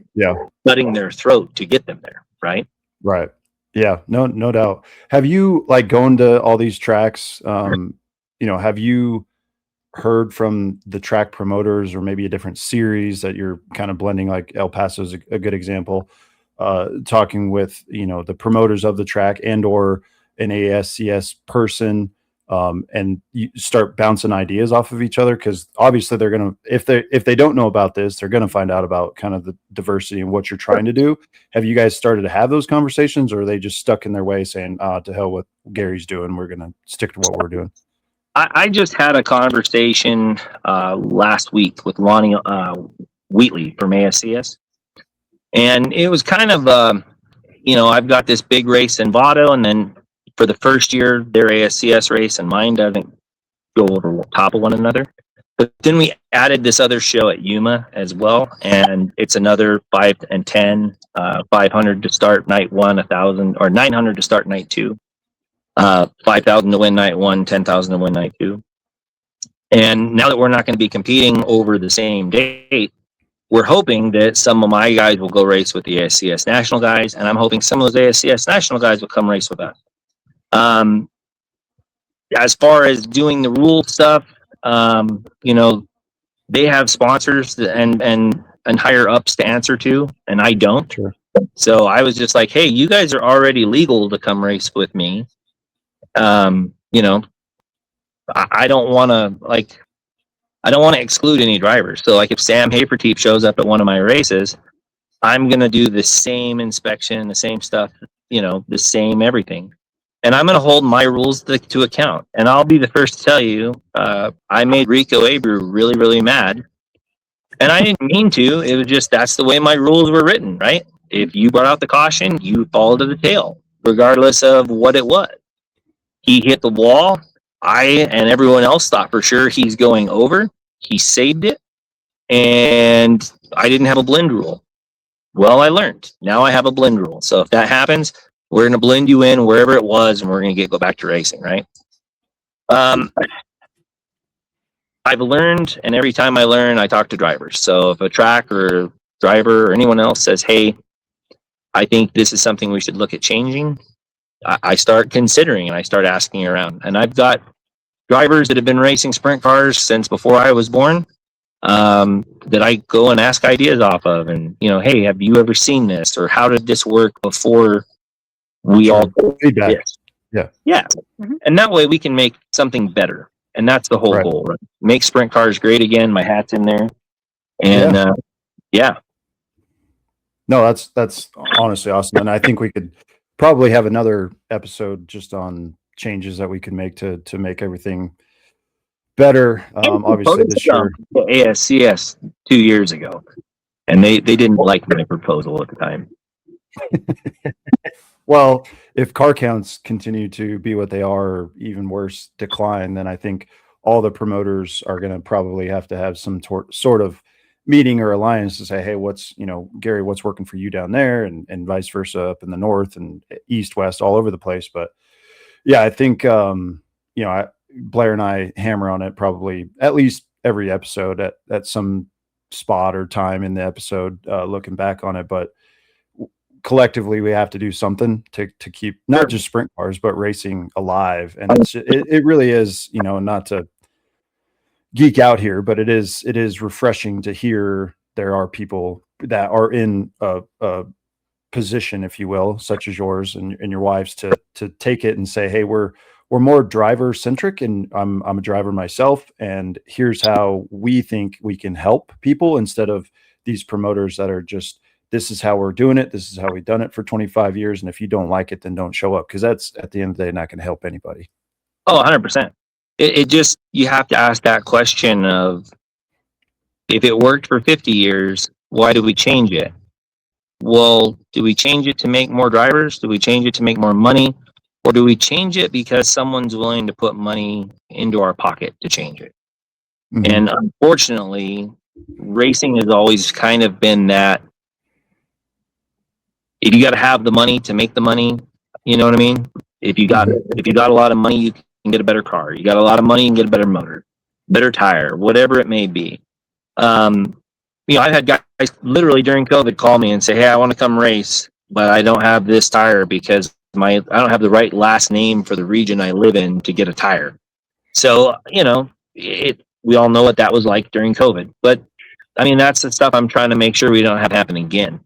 cutting their throat to get them there, right? Right. Yeah, no doubt. Have you, like, going to all these tracks, have you heard from the track promoters, or maybe a different series that you're kind of blending? Like El Paso is a good example, talking with, the promoters of the track and or an ASCS person, and you start bouncing ideas off of each other, because obviously they're going to, if they don't know about this, they're going to find out about kind of the diversity and what you're trying to do. Have you guys started to have those conversations, or are they just stuck in their way saying, to hell with Gary's doing, we're going to stick to what we're doing? I just had a conversation last week with Lonnie Wheatley from ASCS, and it was kind of I've got this big race in Vado, and then for the first year their ASCS race and mine doesn't go over top of one another. But then we added this other show at Yuma as well, and it's another 5 and 10, 500 to start night 1, 1,000 or 900 to start night 2. 5,000 to win night 1, 10,000 to win night 2. And now that we're not going to be competing over the same date, we're hoping that some of my guys will go race with the ASCS national guys, and I'm hoping some of those ASCS national guys will come race with us. As far as doing the rule stuff, they have sponsors and higher ups to answer to, and I don't. Sure. So I was just like, hey, you guys are already legal to come race with me. I don't want to exclude any drivers. So like if Sam Haferteep shows up at one of my races, I'm going to do the same inspection, the same stuff, the same everything. And I'm going to hold my rules to account. And I'll be the first to tell you, I made Rico Abreu really, really mad. And I didn't mean to. It was just, that's the way my rules were written, right? If you brought out the caution, you fall to the tail, regardless of what it was. He hit the wall. I and everyone else thought for sure he's going over. He saved it. And I didn't have a blend rule. Well, I learned. Now I have a blend rule. So if that happens, we're going to blend you in wherever it was, and we're going to go back to racing, right? I've learned, and every time I learn, I talk to drivers. So if a track or driver or anyone else says, hey, I think this is something we should look at changing, I start considering and I start asking around. And I've got drivers that have been racing sprint cars since before I was born, that I go and ask ideas off of. And, hey, have you ever seen this? Or how did this work before we all feedback? Yeah. Mm-hmm. And that way we can make something better. And that's the whole goal, right? Make sprint cars great again. My hat's in there. And No, that's honestly awesome. And I think we could probably have another episode just on changes that we can make to make everything better. Obviously this year, ASCS 2 years ago, and they didn't like my proposal at the time. Well, if car counts continue to be what they are, or even worse, decline, then I think all the promoters are going to probably have to have some sort of meeting or alliance to say, hey, what's, Gary, what's working for you down there, and vice versa up in the north and east, west, all over the place. But yeah, I think, Blair and I hammer on it probably at least every episode at some spot or time in the episode, looking back on it. But collectively, we have to do something to keep not just sprint cars, but racing alive. And it really is, not to geek out here, but it is refreshing to hear there are people that are in a position, if you will, such as yours and your wife's, to take it and say, hey, we're more driver centric, and I'm a driver myself, and here's how we think we can help people, instead of these promoters that are just, this is how we're doing it, this is how we've done it for 25 years, and if you don't like it, then don't show up, because that's at the end of the day not going to help anybody. Oh, 100%. It just, you have to ask that question of, if it worked for 50 years, why do we change it? Well, do we change it to make more drivers? Do we change it to make more money? Or do we change it because someone's willing to put money into our pocket to change it? Mm-hmm. And unfortunately, racing has always kind of been that, if you got to have the money to make the money, you know what I mean? If you got a lot of money, you can get a better car. You got a lot of money, you can get a better motor, better tire, whatever it may be. I've had guys literally during COVID call me and say, hey, I want to come race, but I don't have this tire because I don't have the right last name for the region I live in to get a tire. So, we all know what that was like during COVID. But that's the stuff I'm trying to make sure we don't have happen again.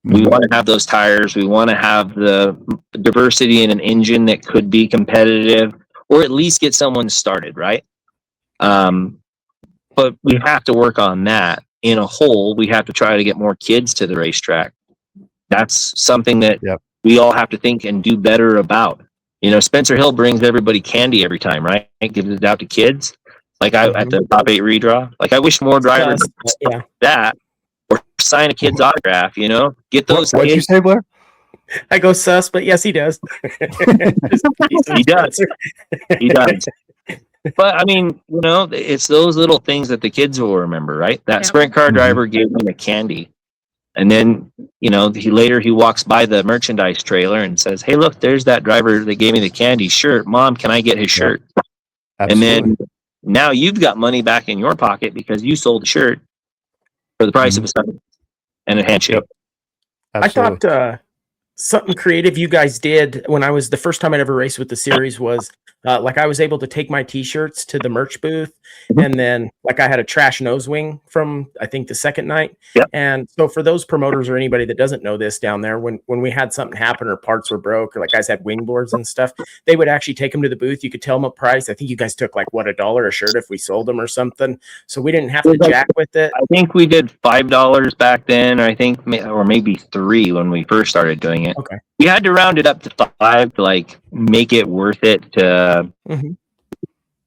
We want to have those tires. We want to have the diversity in an engine that could be competitive, or at least get someone started, right? But we have to work on that. In a whole, we have to try to get more kids to the racetrack. That's something that we all have to think and do better about. You know, Spencer Hill brings everybody candy every time, right? Gives it out to kids. Like at the top 8 redraw. Like I wish more drivers did that, or sign a kid's autograph. You know, get those. What'd you say, Blair? I go sus, but yes, he does. He does. He does. But I mean, you know, it's those little things that the kids will remember, right? That sprint car driver gave me a candy. And then, you know, he walks by the merchandise trailer and says, "Hey, look, there's that driver that gave me the candy shirt. Mom, can I get his shirt?" Absolutely. And then now you've got money back in your pocket because you sold the shirt for the price of a son and a handshake. I thought something creative you guys did when I was the first time I'd ever raced with the series was like I was able to take my t-shirts to the merch booth, and then like I had a trash nose wing from I think the second night. And so for those promoters or anybody that doesn't know this down there, when we had something happen or parts were broke or like guys had wing boards and stuff, they would actually take them to the booth. You could tell them a price. I think you guys took like what, $1 a shirt if we sold them or something. So we didn't have to jack with it. I think we did $5 back then. I think, or maybe $3 when we first started doing it. Okay. We had to round it up to $5 to like make it worth it to.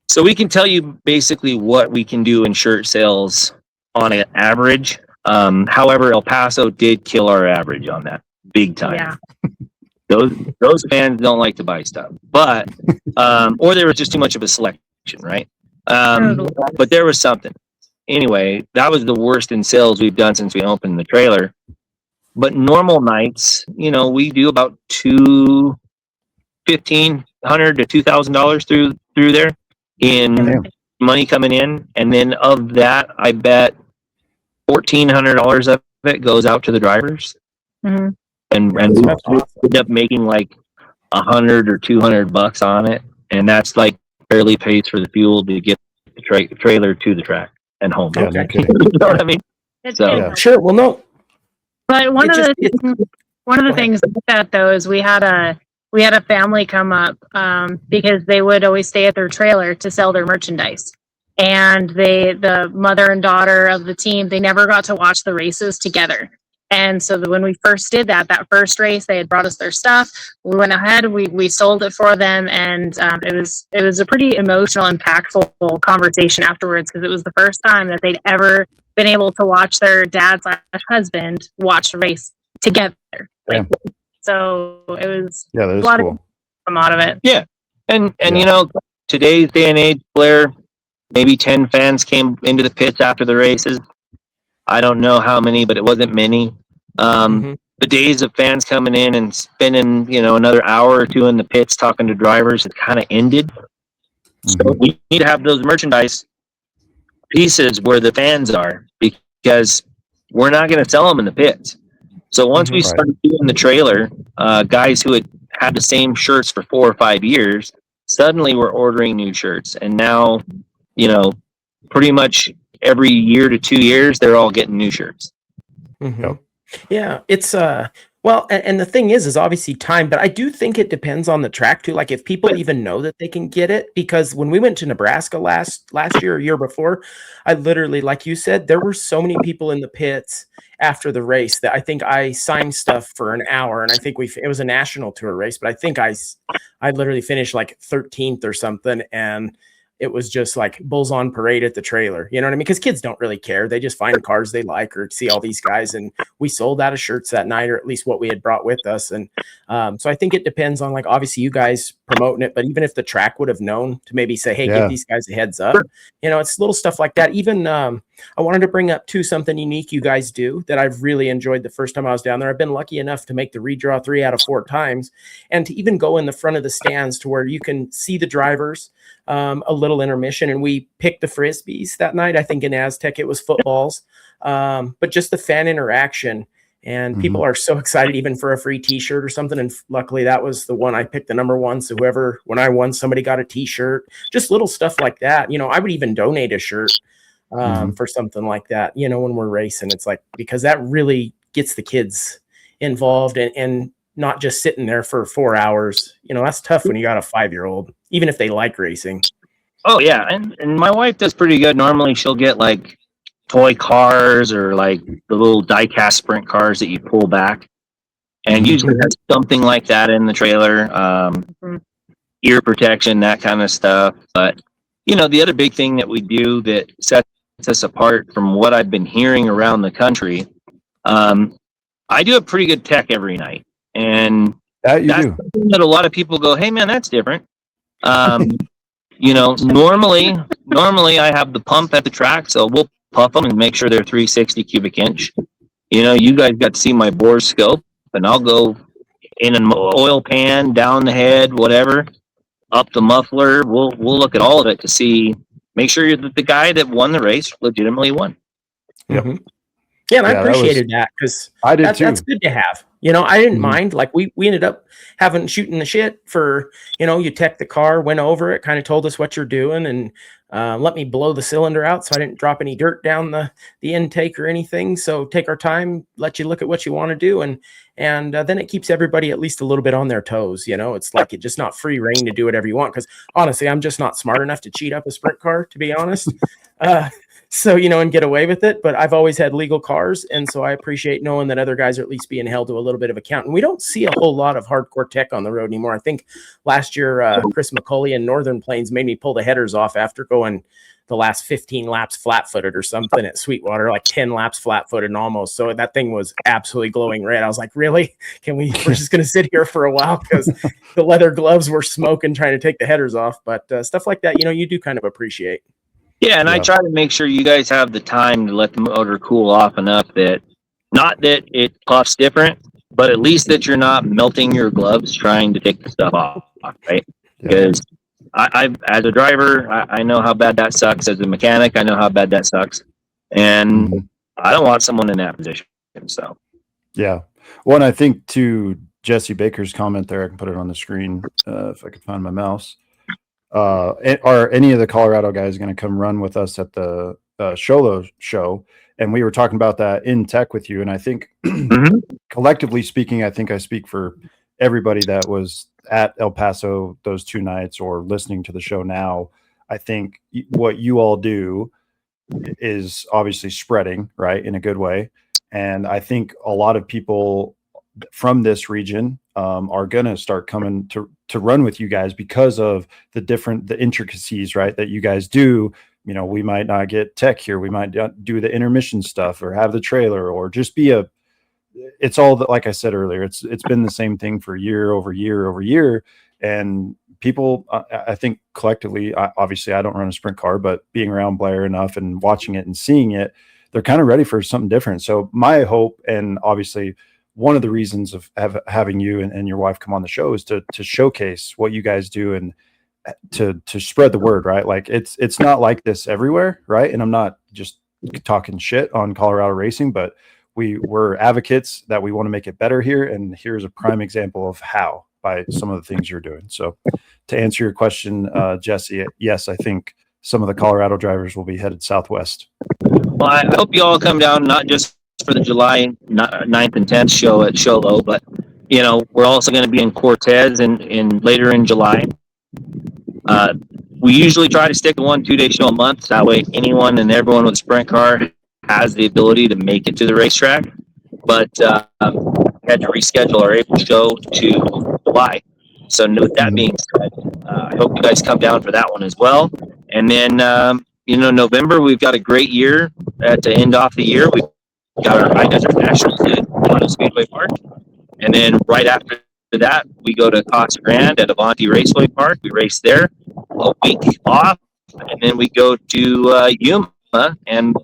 So we can tell you basically what we can do in shirt sales on an average. However, El Paso did kill our average on that big time. Yeah. Those fans don't like to buy stuff, but or there was just too much of a selection, right? But there was something. Anyway, that was the worst in sales we've done since we opened the trailer. But normal nights, you know, we do about $1,500 to $2,000 through there in money coming in, and then of that, I bet $1,400 of it goes out to the drivers, and we end up making like $100 or $200 on it, and that's like barely pays for the fuel to get the trailer to the track and home. Yeah, no kidding. You know what I mean? Sure. Well, no. But one of the things with that though is we had a family come up because they would always stay at their trailer to sell their merchandise, and the mother and daughter of the team, they never got to watch the races together. And so when we first did that first race, they had brought us their stuff. We went ahead, we sold it for them, and it was a pretty emotional, impactful conversation afterwards because it was the first time that they'd ever been able to watch their dad/husband watch the race together. So it was a lot cool. of come out of it. Yeah. And you know, today's day and age, Blair, maybe 10 fans came into the pits after the races. I don't know how many, but it wasn't many. The days of fans coming in and spending, you know, another hour or two in the pits talking to drivers, it kind of ended. So we need to have those merchandise pieces where the fans are, because we're not going to sell them in the pits. So once we started doing the trailer, guys who had the same shirts for 4 or 5 years suddenly were ordering new shirts, and now, you know, pretty much every year to 2 years they're all getting new shirts. Yeah, it's well, and the thing is obviously time, but I do think it depends on the track too. Like if people even know that they can get it, because when we went to Nebraska last year or year before, I literally, like you said, there were so many people in the pits after the race that I think I signed stuff for an hour, and I think it was a national tour race, but I think I literally finished like 13th or something, and it was just like bulls on parade at the trailer. You know what I mean? Because kids don't really care. They just find cars they like or see all these guys. And we sold out of shirts that night, or at least what we had brought with us. And so I think it depends on, like, obviously you guys promoting it, but even if the track would have known to maybe say, hey, give these guys a heads up, you know, it's little stuff like that. Even I wanted to bring up too something unique you guys do that I've really enjoyed the first time I was down there. I've been lucky enough to make the redraw 3 out of 4 times, and to even go in the front of the stands to where you can see the drivers, a little intermission, and we picked the Frisbees that night. I think in Aztec it was footballs, but just the fan interaction, and people are so excited even for a free t-shirt or something. And luckily that was the one I picked, the number 1. So when I won, somebody got a t-shirt, just little stuff like that. You know, I would even donate a shirt for something like that, you know, when we're racing. It's like, because that really gets the kids involved, and not just sitting there for 4 hours. That's tough when you got a 5-year-old, even if they like racing. Oh yeah, and my wife does pretty good. Normally she'll get like toy cars or like the little die-cast sprint cars that you pull back, and usually has something like that in the trailer, ear protection, that kind of stuff. But the other big thing that we do that sets us apart from what I've been hearing around the country, I do a pretty good tech every night, and that's something that a lot of people go, "Hey man, that's different." Normally I have the pump at the track, so we'll pump them and make sure they're 360 cubic inch. You guys got to see my bore scope, and I'll go in an oil pan, down the head, whatever, up the muffler. We'll look at all of it to make sure that the guy that won the race legitimately won. Yep. Mm-hmm. Yeah, and I appreciated that because I did too. That's good to have. I didn't mind. Like we ended up shooting the shit for, you tech the car, went over it, kind of told us what you're doing, and let me blow the cylinder out so I didn't drop any dirt down the intake or anything. So take our time, let you look at what you want to do, and then it keeps everybody at least a little bit on their toes. It's like it's just not free reign to do whatever you want, because honestly, I'm just not smart enough to cheat up a sprint car, to be honest. So, and get away with it. But I've always had legal cars. And so I appreciate knowing that other guys are at least being held to a little bit of account. And we don't see a whole lot of hardcore tech on the road anymore. I think last year, Chris McCauley in Northern Plains made me pull the headers off after going the last 15 laps flat-footed or something at Sweetwater, like 10 laps flat-footed and almost. So that thing was absolutely glowing red. I was like, really? We're just going to sit here for a while, because the leather gloves were smoking trying to take the headers off. But stuff like that, you do kind of appreciate. Yeah, and I try to make sure you guys have the time to let the motor cool off enough that, not that it puffs different, but at least that you're not melting your gloves trying to take the stuff off, right? Because I've, as a driver, I know how bad that sucks. As a mechanic, I know how bad that sucks. And I don't want someone in that position. So, yeah. Well, and I think to Jesse Baker's comment there, I can put it on the screen if I can find my mouse. Are any of the Colorado guys going to come run with us at the Sholo show? And we were talking about that in tech with you. And I think collectively speaking, I think I speak for everybody that was at El Paso those 2 nights or listening to the show now. I think what you all do is obviously spreading, right, in a good way. And I think a lot of people from this region are going to start coming to run with you guys because of the intricacies, right, that you guys do. We might not get tech here. We might do the intermission stuff or have the trailer or just be it's all that, like I said earlier, it's been the same thing for year over year over year. And people, I think collectively, obviously I don't run a sprint car, but being around Blair enough and watching it and seeing it, they're kind of ready for something different. So my hope, and obviously one of the reasons of having you and your wife come on the show, is to showcase what you guys do and to spread the word, right? Like it's not like this everywhere, right? And I'm not just talking shit on Colorado racing, but we're advocates that we want to make it better here. And here's a prime example of how, by some of the things you're doing. So to answer your question, Jesse, yes, I think some of the Colorado drivers will be headed southwest. Well, I hope you all come down, not just for the July 9th and 10th show at Sholo, but we're also going to be in Cortez and later in July. We usually try to stick to 1 2-day show a month. That way anyone and everyone with a sprint car has the ability to make it to the racetrack. But had to reschedule our April show to July. So with that being said, I hope you guys come down for that one as well. And then November, we've got a great year at the end off the year. We've got our High Desert Nationals at Toronto Speedway Park. And then right after that, we go to Casa Grande at Avanti Raceway Park. We race there a week off. And then we go to Yuma. And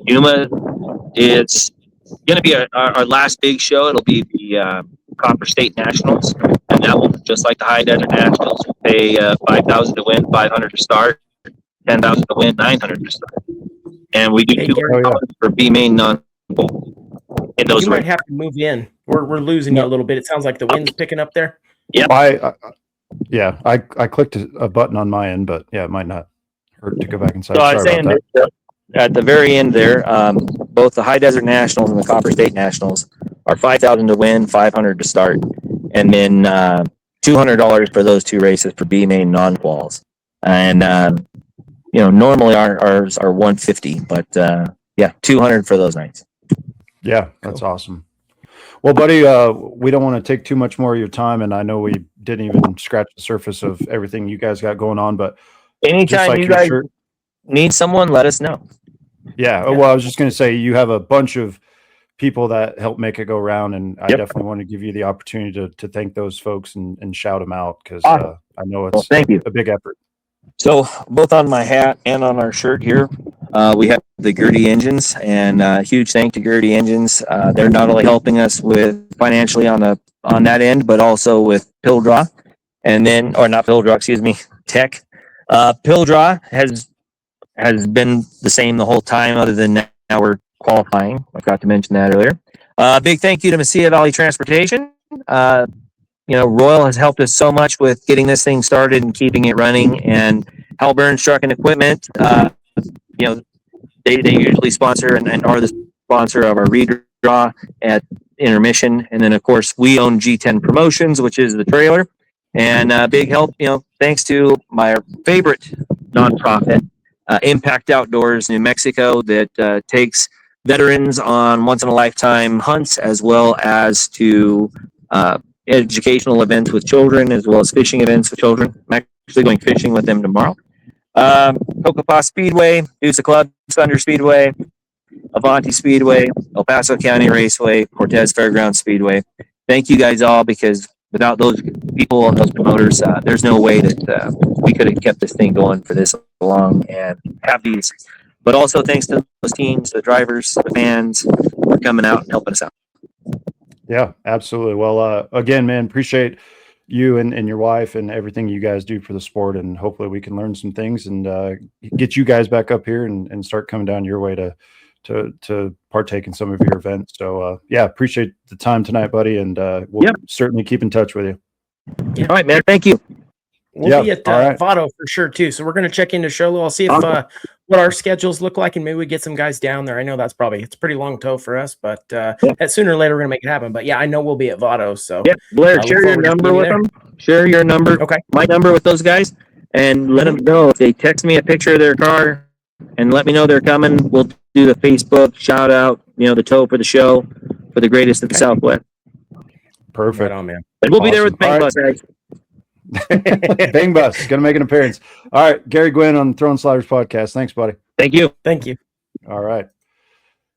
Yuma is going to be our last big show. It'll be the Copper State Nationals. And that will, just like the High Desert Nationals, will pay $5,000 to win, $500 to start, $10,000 to win, $900 to start. And we do $200 for B main non-bowl. You might have to move in. We're losing you a little bit. It sounds like the wind's picking up there. Yeah. I clicked a button on my end, but yeah, it might not hurt to go back inside. So I was saying that at the very end there, both the High Desert Nationals and the Copper State Nationals are $5,000 to win, $500 to start. and then $200 for those 2 races for B main non-quals. And normally ours are 150, but yeah, 200 for those nights. Yeah, that's awesome. Well, buddy, we don't want to take too much more of your time, and I know we didn't even scratch the surface of everything you guys got going on, but anytime like you guys need someone, let us know. Yeah. Well, I was just going to say you have a bunch of people that help make it go round, and I definitely want to give you the opportunity to thank those folks and shout them out, because I know it's thank you. a big effort. So both on my hat and on our shirt here, we have the Gary Engines, and huge thank to Gary Engines. They're not only helping us with financially on that end, but also with pill draw, and then, or not pill draw, excuse me, tech. Pill draw has been the same the whole time, other than now we're qualifying. I forgot to mention that earlier. Big thank you to Mesilla Valley Transportation. Royal has helped us so much with getting this thing started and keeping it running, and Halburn Truck and Equipment. They usually sponsor and are the sponsor of our redraw at intermission, and then of course we own G10 Promotions, which is the trailer, and big help. Thanks to my favorite nonprofit, Impact Outdoors New Mexico, that takes veterans on once in a lifetime hunts, as well as to educational events with children, as well as fishing events with children. I'm actually going fishing with them tomorrow. Cocopah Speedway, Deuce Club, Thunder Speedway, Avanti Speedway, El Paso County Raceway, Cortez Fairgrounds Speedway. Thank you guys all, because without those people and those promoters, there's no way that we could have kept this thing going for this long and have these. But also thanks to those teams, the drivers, the fans, for coming out and helping us out. Yeah, absolutely. Well, again, man, appreciate you and your wife and everything you guys do for the sport, and hopefully we can learn some things and get you guys back up here and start coming down your way to partake in some of your events. So yeah, appreciate the time tonight, buddy, and we'll certainly keep in touch with you. Yeah. All right, man. Thank you. We'll be at Vado for sure too. So we're going to check into Sholo. I'll see if what our schedules look like, and maybe we get some guys down there. I know it's a pretty long tow for us, but sooner or later we're going to make it happen. But yeah, I know we'll be at Vado. So Blair, share your number with them. Share your number, my number with those guys, and let them know if they text me a picture of their car and let me know they're coming. We'll do the Facebook shout out, the tow for the show for the greatest of the Southwest. Perfect. Right on, man. And we'll be there with Bang Bus, guys. Bang Bus gonna make an appearance. All right, Gary Guinn on Throwin Sliders podcast. Thanks, buddy. Thank you. All right,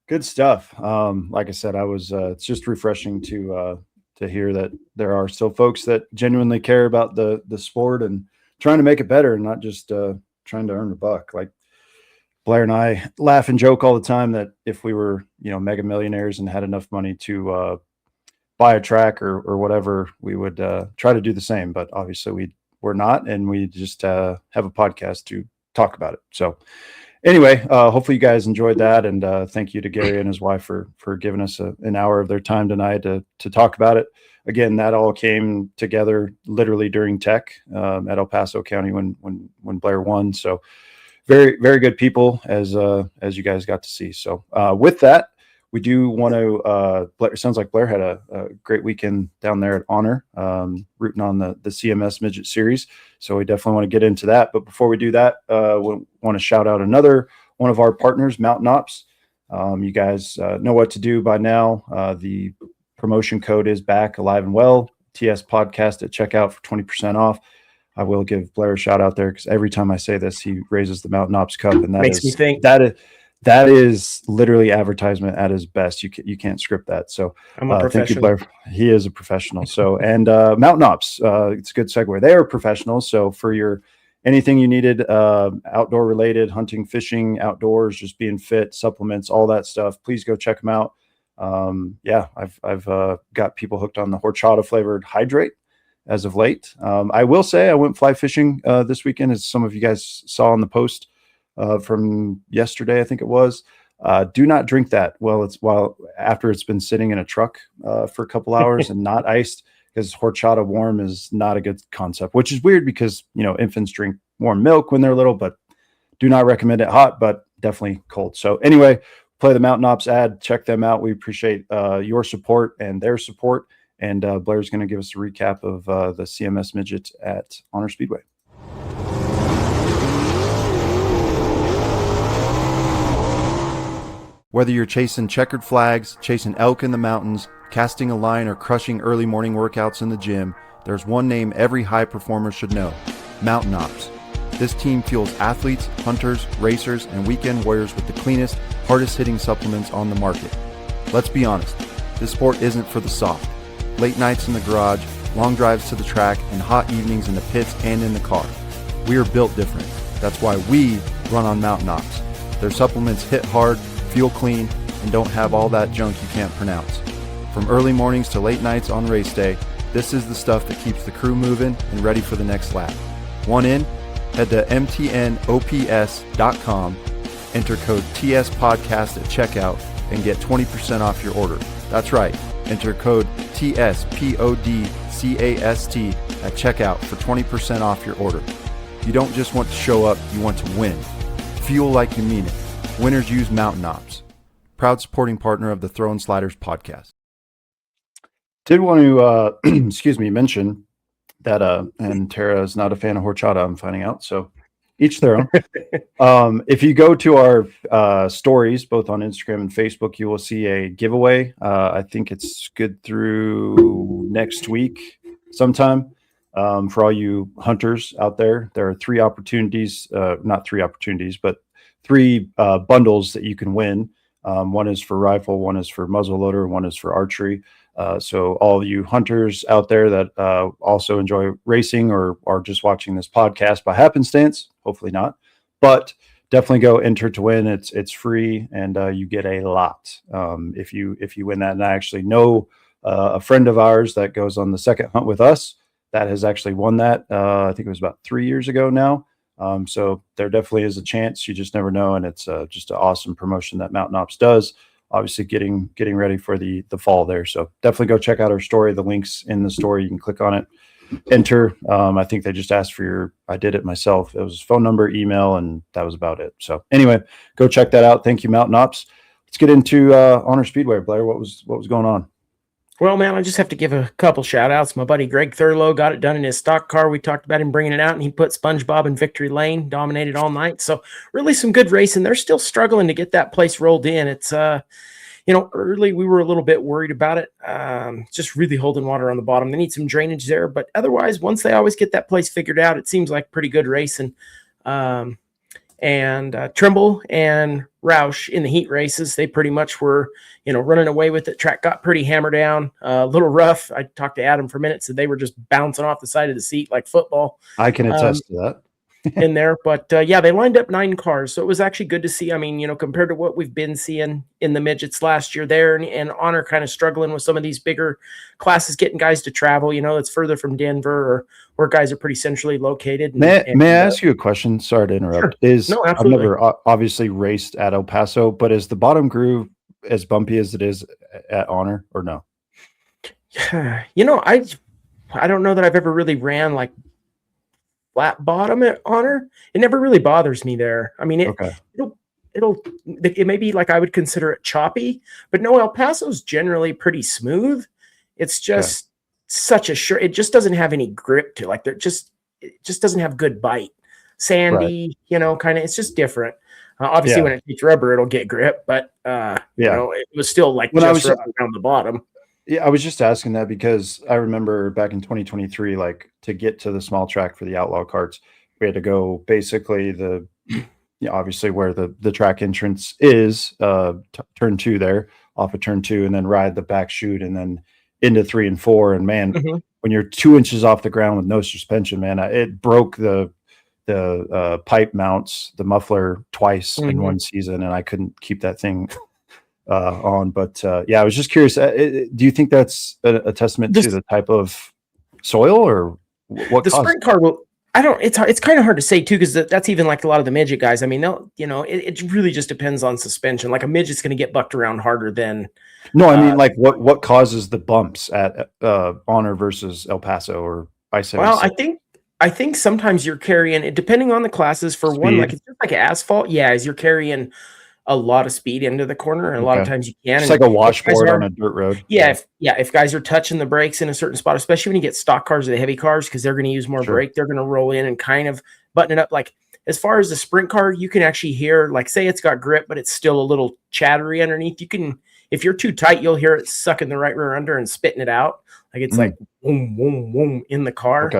good stuff. Like I said, it's just refreshing to hear that there are still folks that genuinely care about the sport and trying to make it better, and not just trying to earn a buck. Like Blair and I laugh and joke all the time that if we were mega millionaires and had enough money to buy a track or whatever, we would try to do the same, but obviously we're not, and we just have a podcast to talk about it. So anyway, hopefully you guys enjoyed that, and thank you to Gary and his wife for giving us an hour of their time tonight to talk about it. Again, that all came together literally during tech at El Paso County when Blair won. So very, very good people, as you guys got to see. So with that, we do want to, it sounds like Blair had a great weekend down there at Honor, rooting on the CMS Midget Series. So we definitely want to get into that. But before we do that, we want to shout out another one of our partners, Mountain Ops. You guys know what to do by now. The promotion code is back, alive and well. TS Podcast at checkout for 20% off. I will give Blair a shout out there, because every time I say this, he raises the Mountain Ops Cup, and that makes me think that is literally advertisement at his best. You can't script that. So I'm a professional. Thank you, Blair. He is a professional. So, and Mountain Ops, it's a good segue. They are professionals. So for anything you needed, outdoor related, hunting, fishing, outdoors, just being fit, supplements, all that stuff, please go check them out. I've got people hooked on the horchata flavored hydrate as of late. I will say I went fly fishing this weekend, as some of you guys saw on the post from yesterday, I think it was. Do not drink that after it's been sitting in a truck for a couple hours and not iced, because horchata warm is not a good concept, which is weird because infants drink warm milk when they're little, but do not recommend it hot, but definitely cold. So anyway, play the Mountain Ops ad, check them out. We appreciate your support and their support, And Blair's going to give us a recap of the CMS midget at Honor Speedway. Whether you're chasing checkered flags, chasing elk in the mountains, casting a line, or crushing early morning workouts in the gym, there's one name every high performer should know: Mountain Ops. This team fuels athletes, hunters, racers, and weekend warriors with the cleanest, hardest hitting supplements on the market. Let's be honest, this sport isn't for the soft. Late nights in the garage, long drives to the track, and hot evenings in the pits and in the car. We are built different. That's why we run on Mountain Ops. Their supplements hit hard, feel clean, and don't have all that junk you can't pronounce. From early mornings to late nights on race day, this is the stuff that keeps the crew moving and ready for the next lap. Want in? Head to mtnops.com, enter code TS Podcast at checkout, and get 20% off your order. That's right, enter code TSPODCAST at checkout for 20% off your order. You don't just want to show up, you want to win. Fuel like you mean it. Winners use Mountain Ops. Proud supporting partner of the Throwin Sliders podcast. Did want to, mention that, and Tara is not a fan of horchata, I'm finding out, so each their own. If you go to our stories, both on Instagram and Facebook, you will see a giveaway. I think it's good through next week sometime. For all you hunters out there, there are three opportunities, not three opportunities, but three bundles that you can win. One is for rifle, one is for muzzleloader, one is for archery. So all you hunters out there that also enjoy racing or are just watching this podcast by happenstance, hopefully not, but definitely go enter to win. It's free, and you get a lot if you win that. And I actually know a friend of ours that goes on the second hunt with us that has actually won that. I think it was about 3 years ago now. So there definitely is a chance. You just never know, and it's just an awesome promotion that Mountain Ops does. Obviously, getting ready for the fall there. So definitely go check out our story. The link's in the story. You can click on it, enter. I think they just asked for I did it myself. It was phone number, email, and that was about it. So anyway, go check that out. Thank you, Mountain Ops. Let's get into Honor Speedway. Blair, what was going on? Well, man, I just have to give a couple shout outs. My buddy Greg Thurlow got it done in his stock car. We talked about him bringing it out, and he put SpongeBob in Victory Lane, dominated all night. So really some good racing. They're still struggling to get that place rolled in. It's, early we were a little bit worried about it. Just really holding water on the bottom. They need some drainage there, but otherwise, once they always get that place figured out, it seems like pretty good racing. And Trimble and Roush in the heat races, they pretty much were, running away with it. Track got pretty hammered down, a little rough. I talked to Adam for a minute, said they were just bouncing off the side of the seat like football. I can attest to that. In there, but they lined up 9 cars, so it was actually good to see. I mean, compared to what we've been seeing in the midgets last year there, and Honor kind of struggling with some of these bigger classes, getting guys to travel, it's further from Denver or where guys are pretty centrally located. May I ask you a question? Sorry to interrupt. Sure. No, absolutely. I've never obviously raced at El Paso, but is the bottom groove as bumpy as it is at Honor, or no? I don't know that I've ever really ran like flat bottom at Honor. It never really bothers me there. I mean, it may be like I would consider it choppy, but no, El Paso's generally pretty smooth. It's just such a it just doesn't have any grip to it. It just doesn't have good bite. Sandy, right. Kind of, it's just different. Obviously when it hits rubber, it'll get grip, but it was still like when just around the bottom. Yeah, I was just asking that because I remember back in 2023, like to get to the small track for the outlaw carts, we had to go basically obviously where the track entrance is, turn 2 there, off of turn 2, and then ride the back chute and then into 3 and 4. And man, when you're 2 inches off the ground with no suspension, man, it broke the pipe mounts, the muffler twice in one season, and I couldn't keep that thing on. But I was just curious, do you think that's a testament to the type of soil, or what the sprint car will? I don't. It's kind of hard to say too, because that's even like a lot of the midget guys. I mean, it really just depends on suspension. Like a midget's going to get bucked around harder than. No, I mean, like what causes the bumps at Honor versus El Paso or I-76? Well, I think sometimes you're carrying it, depending on the classes. For one, like it's just like asphalt. Yeah, as you're carrying a lot of speed into the corner, and a lot of times you can. It's like a washboard on a dirt road. Yeah, if guys are touching the brakes in a certain spot, especially when you get stock cars or the heavy cars, because they're going to use more brake, they're going to roll in and kind of button it up. Like as far as the sprint car, you can actually hear, like, say it's got grip, but it's still a little chattery underneath. You can, if you're too tight, you'll hear it sucking the right rear under and spitting it out. Like it's like boom, boom, boom in the car.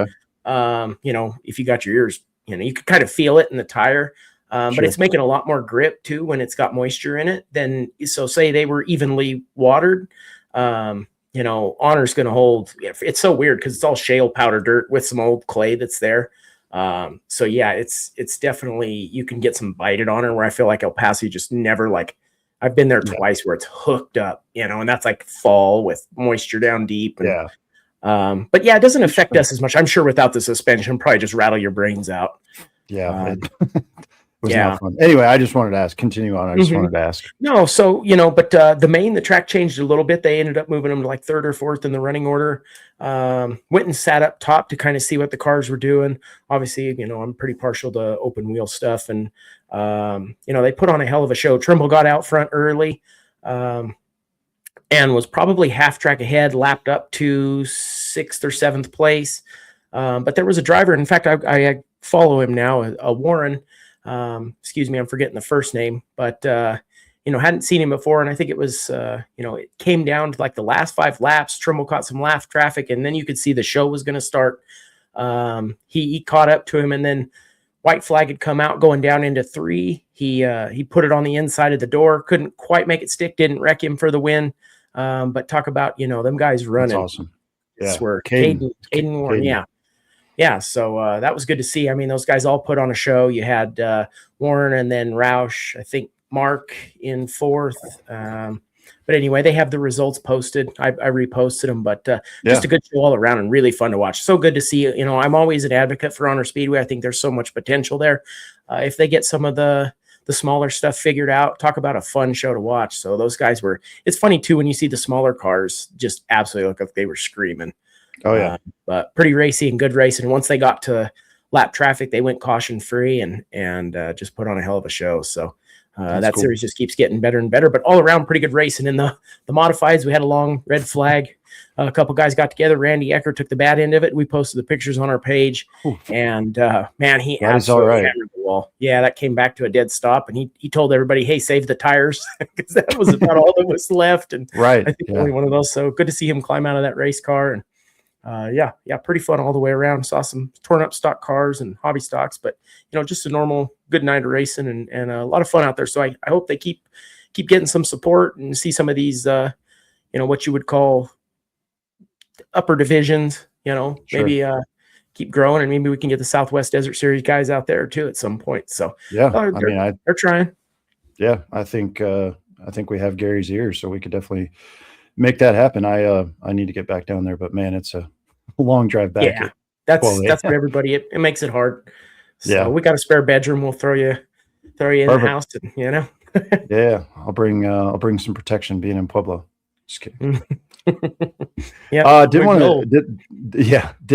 You know, if you got your ears, you know, you could kind of feel it in the tire. But it's making a lot more grip too when it's got moisture in it. Then, so say they were evenly watered, you know, Honor's going to hold. It's so weird because it's all shale powder dirt with some old clay that's there. So yeah, it's definitely, you can get some bite at Honor, where I feel like El Paso just never, like, I've been there twice where it's hooked up, you know, and that's like fall with moisture down deep. And, but yeah, it doesn't affect us as much. I'm sure without the suspension, probably just rattle your brains out. Not fun. Anyway, I just wanted to ask, continue on. I just wanted to ask. No, so, you know, but the track changed a little bit. They ended up moving them to like third or fourth in the running order. Went and sat up top to kind of see what the cars were doing. Obviously, you know, I'm pretty partial to open wheel stuff. And, you know, they put on a hell of a show. Trimble got out front early and was probably half track ahead, lapped up to 6th or 7th place. But there was a driver. In fact, I follow him now, a Warren. Excuse me, I'm forgetting the first name, but, you know, hadn't seen him before. And I think it was, you know, it came down to like the last 5 laps. Trimble caught some lap traffic, and then you could see the show was going to start. He caught up to him, and then white flag had come out going down into 3. He put it on the inside of the door, couldn't quite make it stick, didn't wreck him for the win. But talk about, you know, them guys running. That's awesome. Yeah. Swear. Caden Warren. Yeah. Yeah, so that was good to see. I mean, those guys all put on a show. You had Warren and then Roush, I think Mark in 4th. But anyway, they have the results posted. I reposted them, but just a good show all around and really fun to watch. So good to see. You know, I'm always an advocate for Honor Speedway. I think there's so much potential there. If they get some of the smaller stuff figured out, talk about a fun show to watch. So those guys were, it's funny too, when you see the smaller cars just absolutely look like they were screaming. Oh yeah, but pretty racy and good racing. Once they got to lap traffic, they went caution free and just put on a hell of a show. So that cool. Series just keeps getting better and better. But all around, pretty good racing. In the modifieds, we had a long red flag. A couple guys got together. Randy Ecker took the bad end of it. We posted the pictures on our page, and man, he absolutely hammered the wall. Yeah, that came back to a dead stop, and he told everybody, "Hey, save the tires," because that was about all that was left. And I think only one of those. So good to see him climb out of that race car and. Pretty fun all the way around. Saw some torn up stock cars and hobby stocks, but you know, just a normal good night of racing and a lot of fun out there. So I hope they keep getting some support and see some of these, you know, what you would call upper divisions, you know, maybe keep growing, and maybe we can get the Southwest Desert Series guys out there too at some point. So they're trying. Yeah, I think we have Gary's ears, so we could definitely make that happen. I need to get back down there, but man, it's a long drive back. Yeah, that's for everybody. It makes it hard. So we got a spare bedroom. We'll throw you in the house, and, you know. Yeah, I'll bring some protection being in Pueblo. Just kidding. Did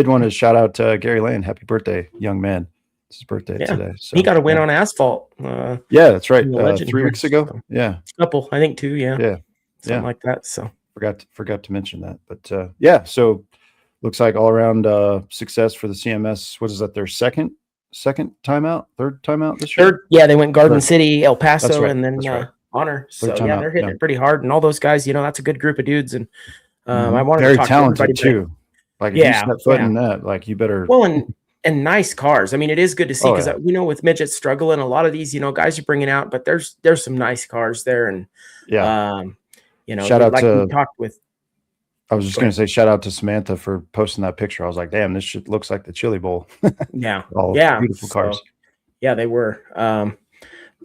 want to shout out Gary Land. Happy birthday, young man. It's his birthday today. So he got a win on asphalt. That's right. 3 weeks ago. So. Yeah. A couple, I think 2. Yeah. Something like that. So forgot to mention that. But so looks like all around success for the CMS. What is that, their second timeout, third timeout this year? They went Garden City, El Paso, and then Honor. So they're hitting it pretty hard. And all those guys, you know, that's a good group of dudes. And I wanted very to talk talented to everybody too. Like if you step foot in that, like you better. Well, and nice cars. I mean, it is good to see because we know with midgets struggling, a lot of these, you know, guys are bringing out, but there's some nice cars there. And you know, shout out to we talked with. I was just going to say shout out to Samantha for posting that picture. I was like, damn, this shit looks like the Chili Bowl. Beautiful cars. So, yeah, they were. And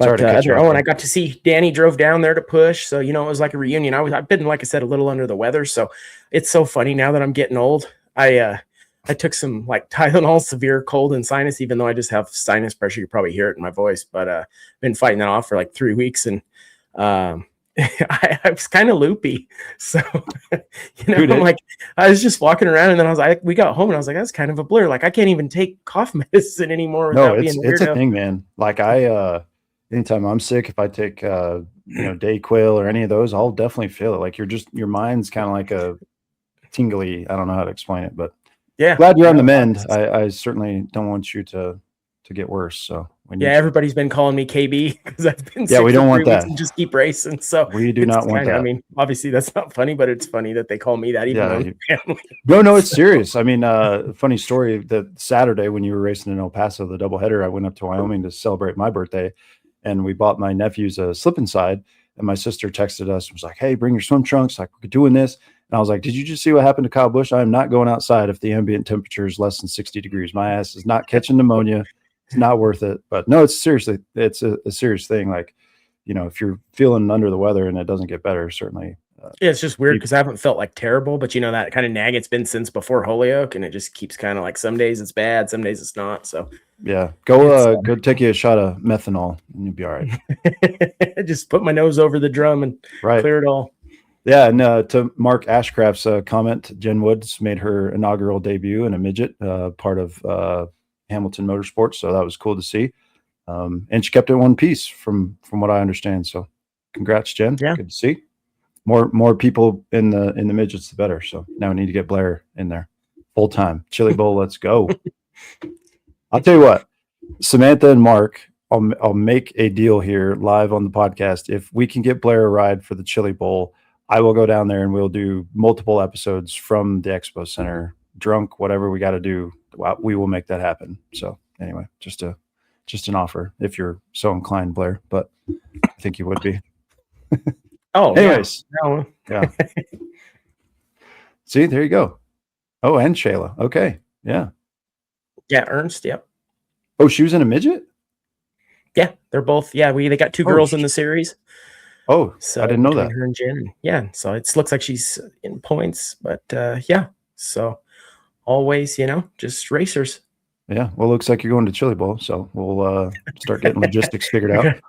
I got to see Danny drove down there to push. So, you know, it was like a reunion. I've been, like I said, a little under the weather. So it's so funny now that I'm getting old. I took some like Tylenol, severe cold and sinus, even though I just have sinus pressure. You probably hear it in my voice, but been fighting that off for like 3 weeks. And I was kind of loopy. So, you know, like I was just walking around, and then we got home and I was like, that's kind of a blur. Like I can't even take cough medicine anymore without being weirdo. It's a thing, man. Like anytime I'm sick, if I take Dayquil or any of those, I'll definitely feel it. Like your mind's kind of like a tingly. I don't know how to explain it, but Yeah. glad you're on the mend. I certainly don't want you to get worse. So everybody's been calling me KB because I've been sick we for don't 3 want weeks that. and just keep racing. So we do not want that. I mean, obviously that's not funny, but it's funny that they call me that even though I'm family. No, it's serious. I mean, funny story that Saturday when you were racing in El Paso, the doubleheader, I went up to Wyoming to celebrate my birthday, and we bought my nephews a slip inside, and my sister texted us and was like, "Hey, bring your swim trunks. Like, we're doing this." And I was like, "Did you just see what happened to Kyle Busch? I am not going outside if the ambient temperature is less than 60 degrees. My ass is not catching pneumonia. It's not worth it." But no, it's seriously, it's a serious thing. Like, if you're feeling under the weather and it doesn't get better, certainly. Yeah, it's just weird because I haven't felt like terrible, but that kind of nag it's been since before Holyoke, and it just keeps kind of like some days it's bad, some days it's not. So yeah, go take you a shot of methanol and you'll be all right. Just put my nose over the drum and clear it all. Yeah, and to Mark Ashcraft's comment, Jen Woods made her inaugural debut in a midget, part of Hamilton Motorsports, so that was cool to see. And she kept it in one piece from what I understand. So congrats, Jen. Yeah. Good to see. More people in the midgets, the better. So now we need to get Blair in there full time. Chili Bowl, let's go. I'll tell you what, Samantha and Mark, I'll make a deal here live on the podcast. If we can get Blair a ride for the Chili Bowl, I will go down there and we'll do multiple episodes from the Expo Center, drunk, whatever we got to do. We will make that happen. So anyway, just an offer if you're so inclined, Blair, but I think you would be. Oh, anyways. Yeah. See, there you go. Oh, and Shayla. Okay. Yeah. Yeah. Ernst. Yep. Oh, she was in a midget? Yeah. They're both. Yeah. They got 2 girls in the series. Oh, so I didn't know that. Her and Jen. Yeah. So it looks like she's in points, but yeah. So always, just racers. Yeah. Well, looks like you're going to Chili Bowl, so we'll start getting logistics figured out.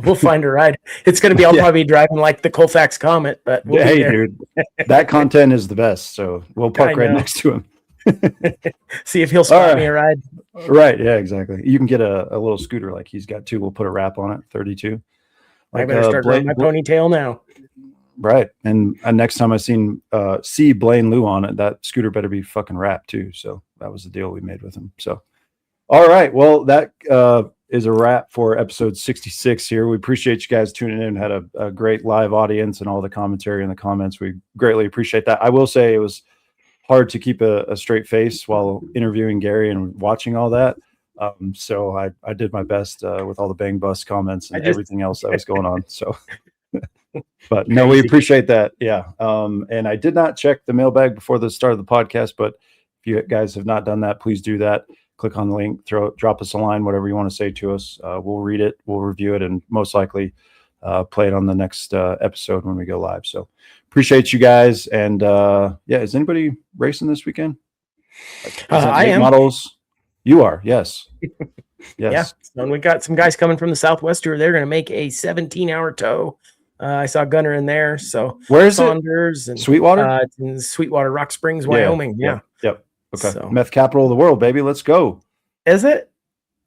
We'll find a ride. It's going to be, I'll probably be driving like the Colfax Comet, but hey, dude, that content is the best. So we'll park right next to him. See if he'll spot me a ride. Right. Yeah, exactly. You can get a little scooter like he's got too. We'll put a wrap on it, 32. I better start growing my ponytail now. Right. And next time I see Blaine Liu on it, that scooter better be fucking wrapped too. So that was the deal we made with him. So, all right. Well, that is a wrap for episode 66 here. We appreciate you guys tuning in. Had a great live audience and all the commentary in the comments. We greatly appreciate that. I will say it was hard to keep a straight face while interviewing Gary and watching all that. So I did my best with all the bang bus comments and everything else that was going on. So, but no, we appreciate that. Yeah. And I did not check the mailbag before the start of the podcast, but if you guys have not done that, please do that. Click on the link, drop us a line, whatever you want to say to us. We'll read it, we'll review it, and most likely play it on the next episode when we go live. So appreciate you guys. And is anybody racing this weekend? I am. Models. You are, yes. Yes. Yeah. And we got some guys coming from the Southwest tour. They're going to make a 17-hour tow. I saw Gunner in there. So where is Saunders it? And Sweetwater? It's in Sweetwater, Rock Springs, Wyoming. Yeah. Yep. Okay. So, meth capital of the world, baby. Let's go. Is it?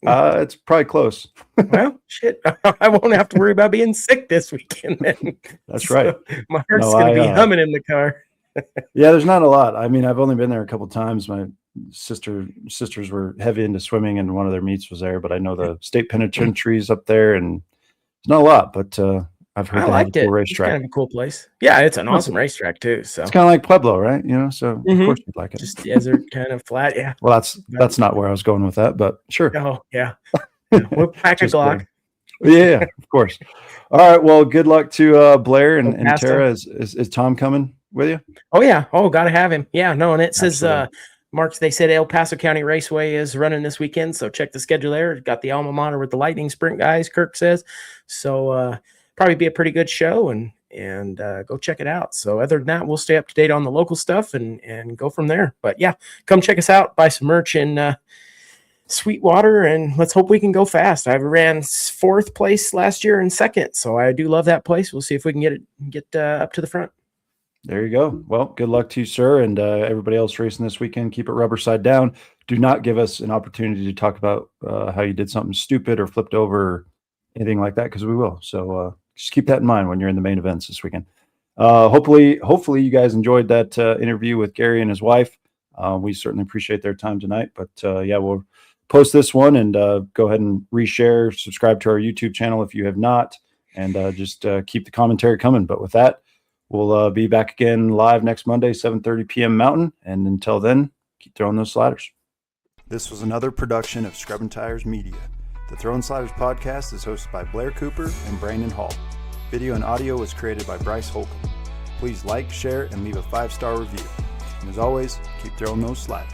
It's probably close. Well, shit. I won't have to worry about being sick this weekend then. That's right. My heart's going to be humming in the car. Yeah, there's not a lot. I mean, I've only been there a couple of times. My sisters were heavy into swimming, and one of their meets was there. But I know the state penitentiary's up there, and it's not a lot. But I've heard they have a cool racetrack. It's kind of a cool place. Yeah, it's an awesome racetrack too. So it's kind of like Pueblo, right? So of course you'd like it. Just desert, kind of flat. Yeah. Well, that's not where I was going with that, but sure. Oh yeah. We'll pack a Glock. Yeah, of course. All right. Well, good luck to Blair and Tara. Is Tom coming with you? Oh yeah. Oh, gotta have him. Yeah. No, and it says Mark. They said El Paso County Raceway is running this weekend, so check the schedule there. Got the alma mater with the Lightning Sprint guys. Kirk says so. Probably be a pretty good show and go check it out. So other than that, we'll stay up to date on the local stuff and go from there. But yeah, come check us out, buy some merch in Sweetwater, and let's hope we can go fast. I ran 4th place last year and 2nd, so I do love that place. We'll see if we can get up to the front. There you go. Well, good luck to you, sir, and everybody else racing this weekend. Keep it rubber side down. Do not give us an opportunity to talk about how you did something stupid or flipped over anything like that, because we will. So just keep that in mind when you're in the main events this weekend. Hopefully you guys enjoyed that interview with Gary and his wife. We certainly appreciate their time tonight. But yeah, we'll post this one and go ahead and reshare, subscribe to our YouTube channel if you have not, and just keep the commentary coming. But with that, we'll be back again live next Monday, 7:30 p.m. Mountain. And until then, keep throwing those sliders. This was another production of Scrubbin' Tires Media. The Throwin Sliders podcast is hosted by Blair Cooper and Brandon Hall. Video and audio was created by Bryce Holcomb. Please like, share, and leave a 5-star review. And as always, keep throwing those sliders.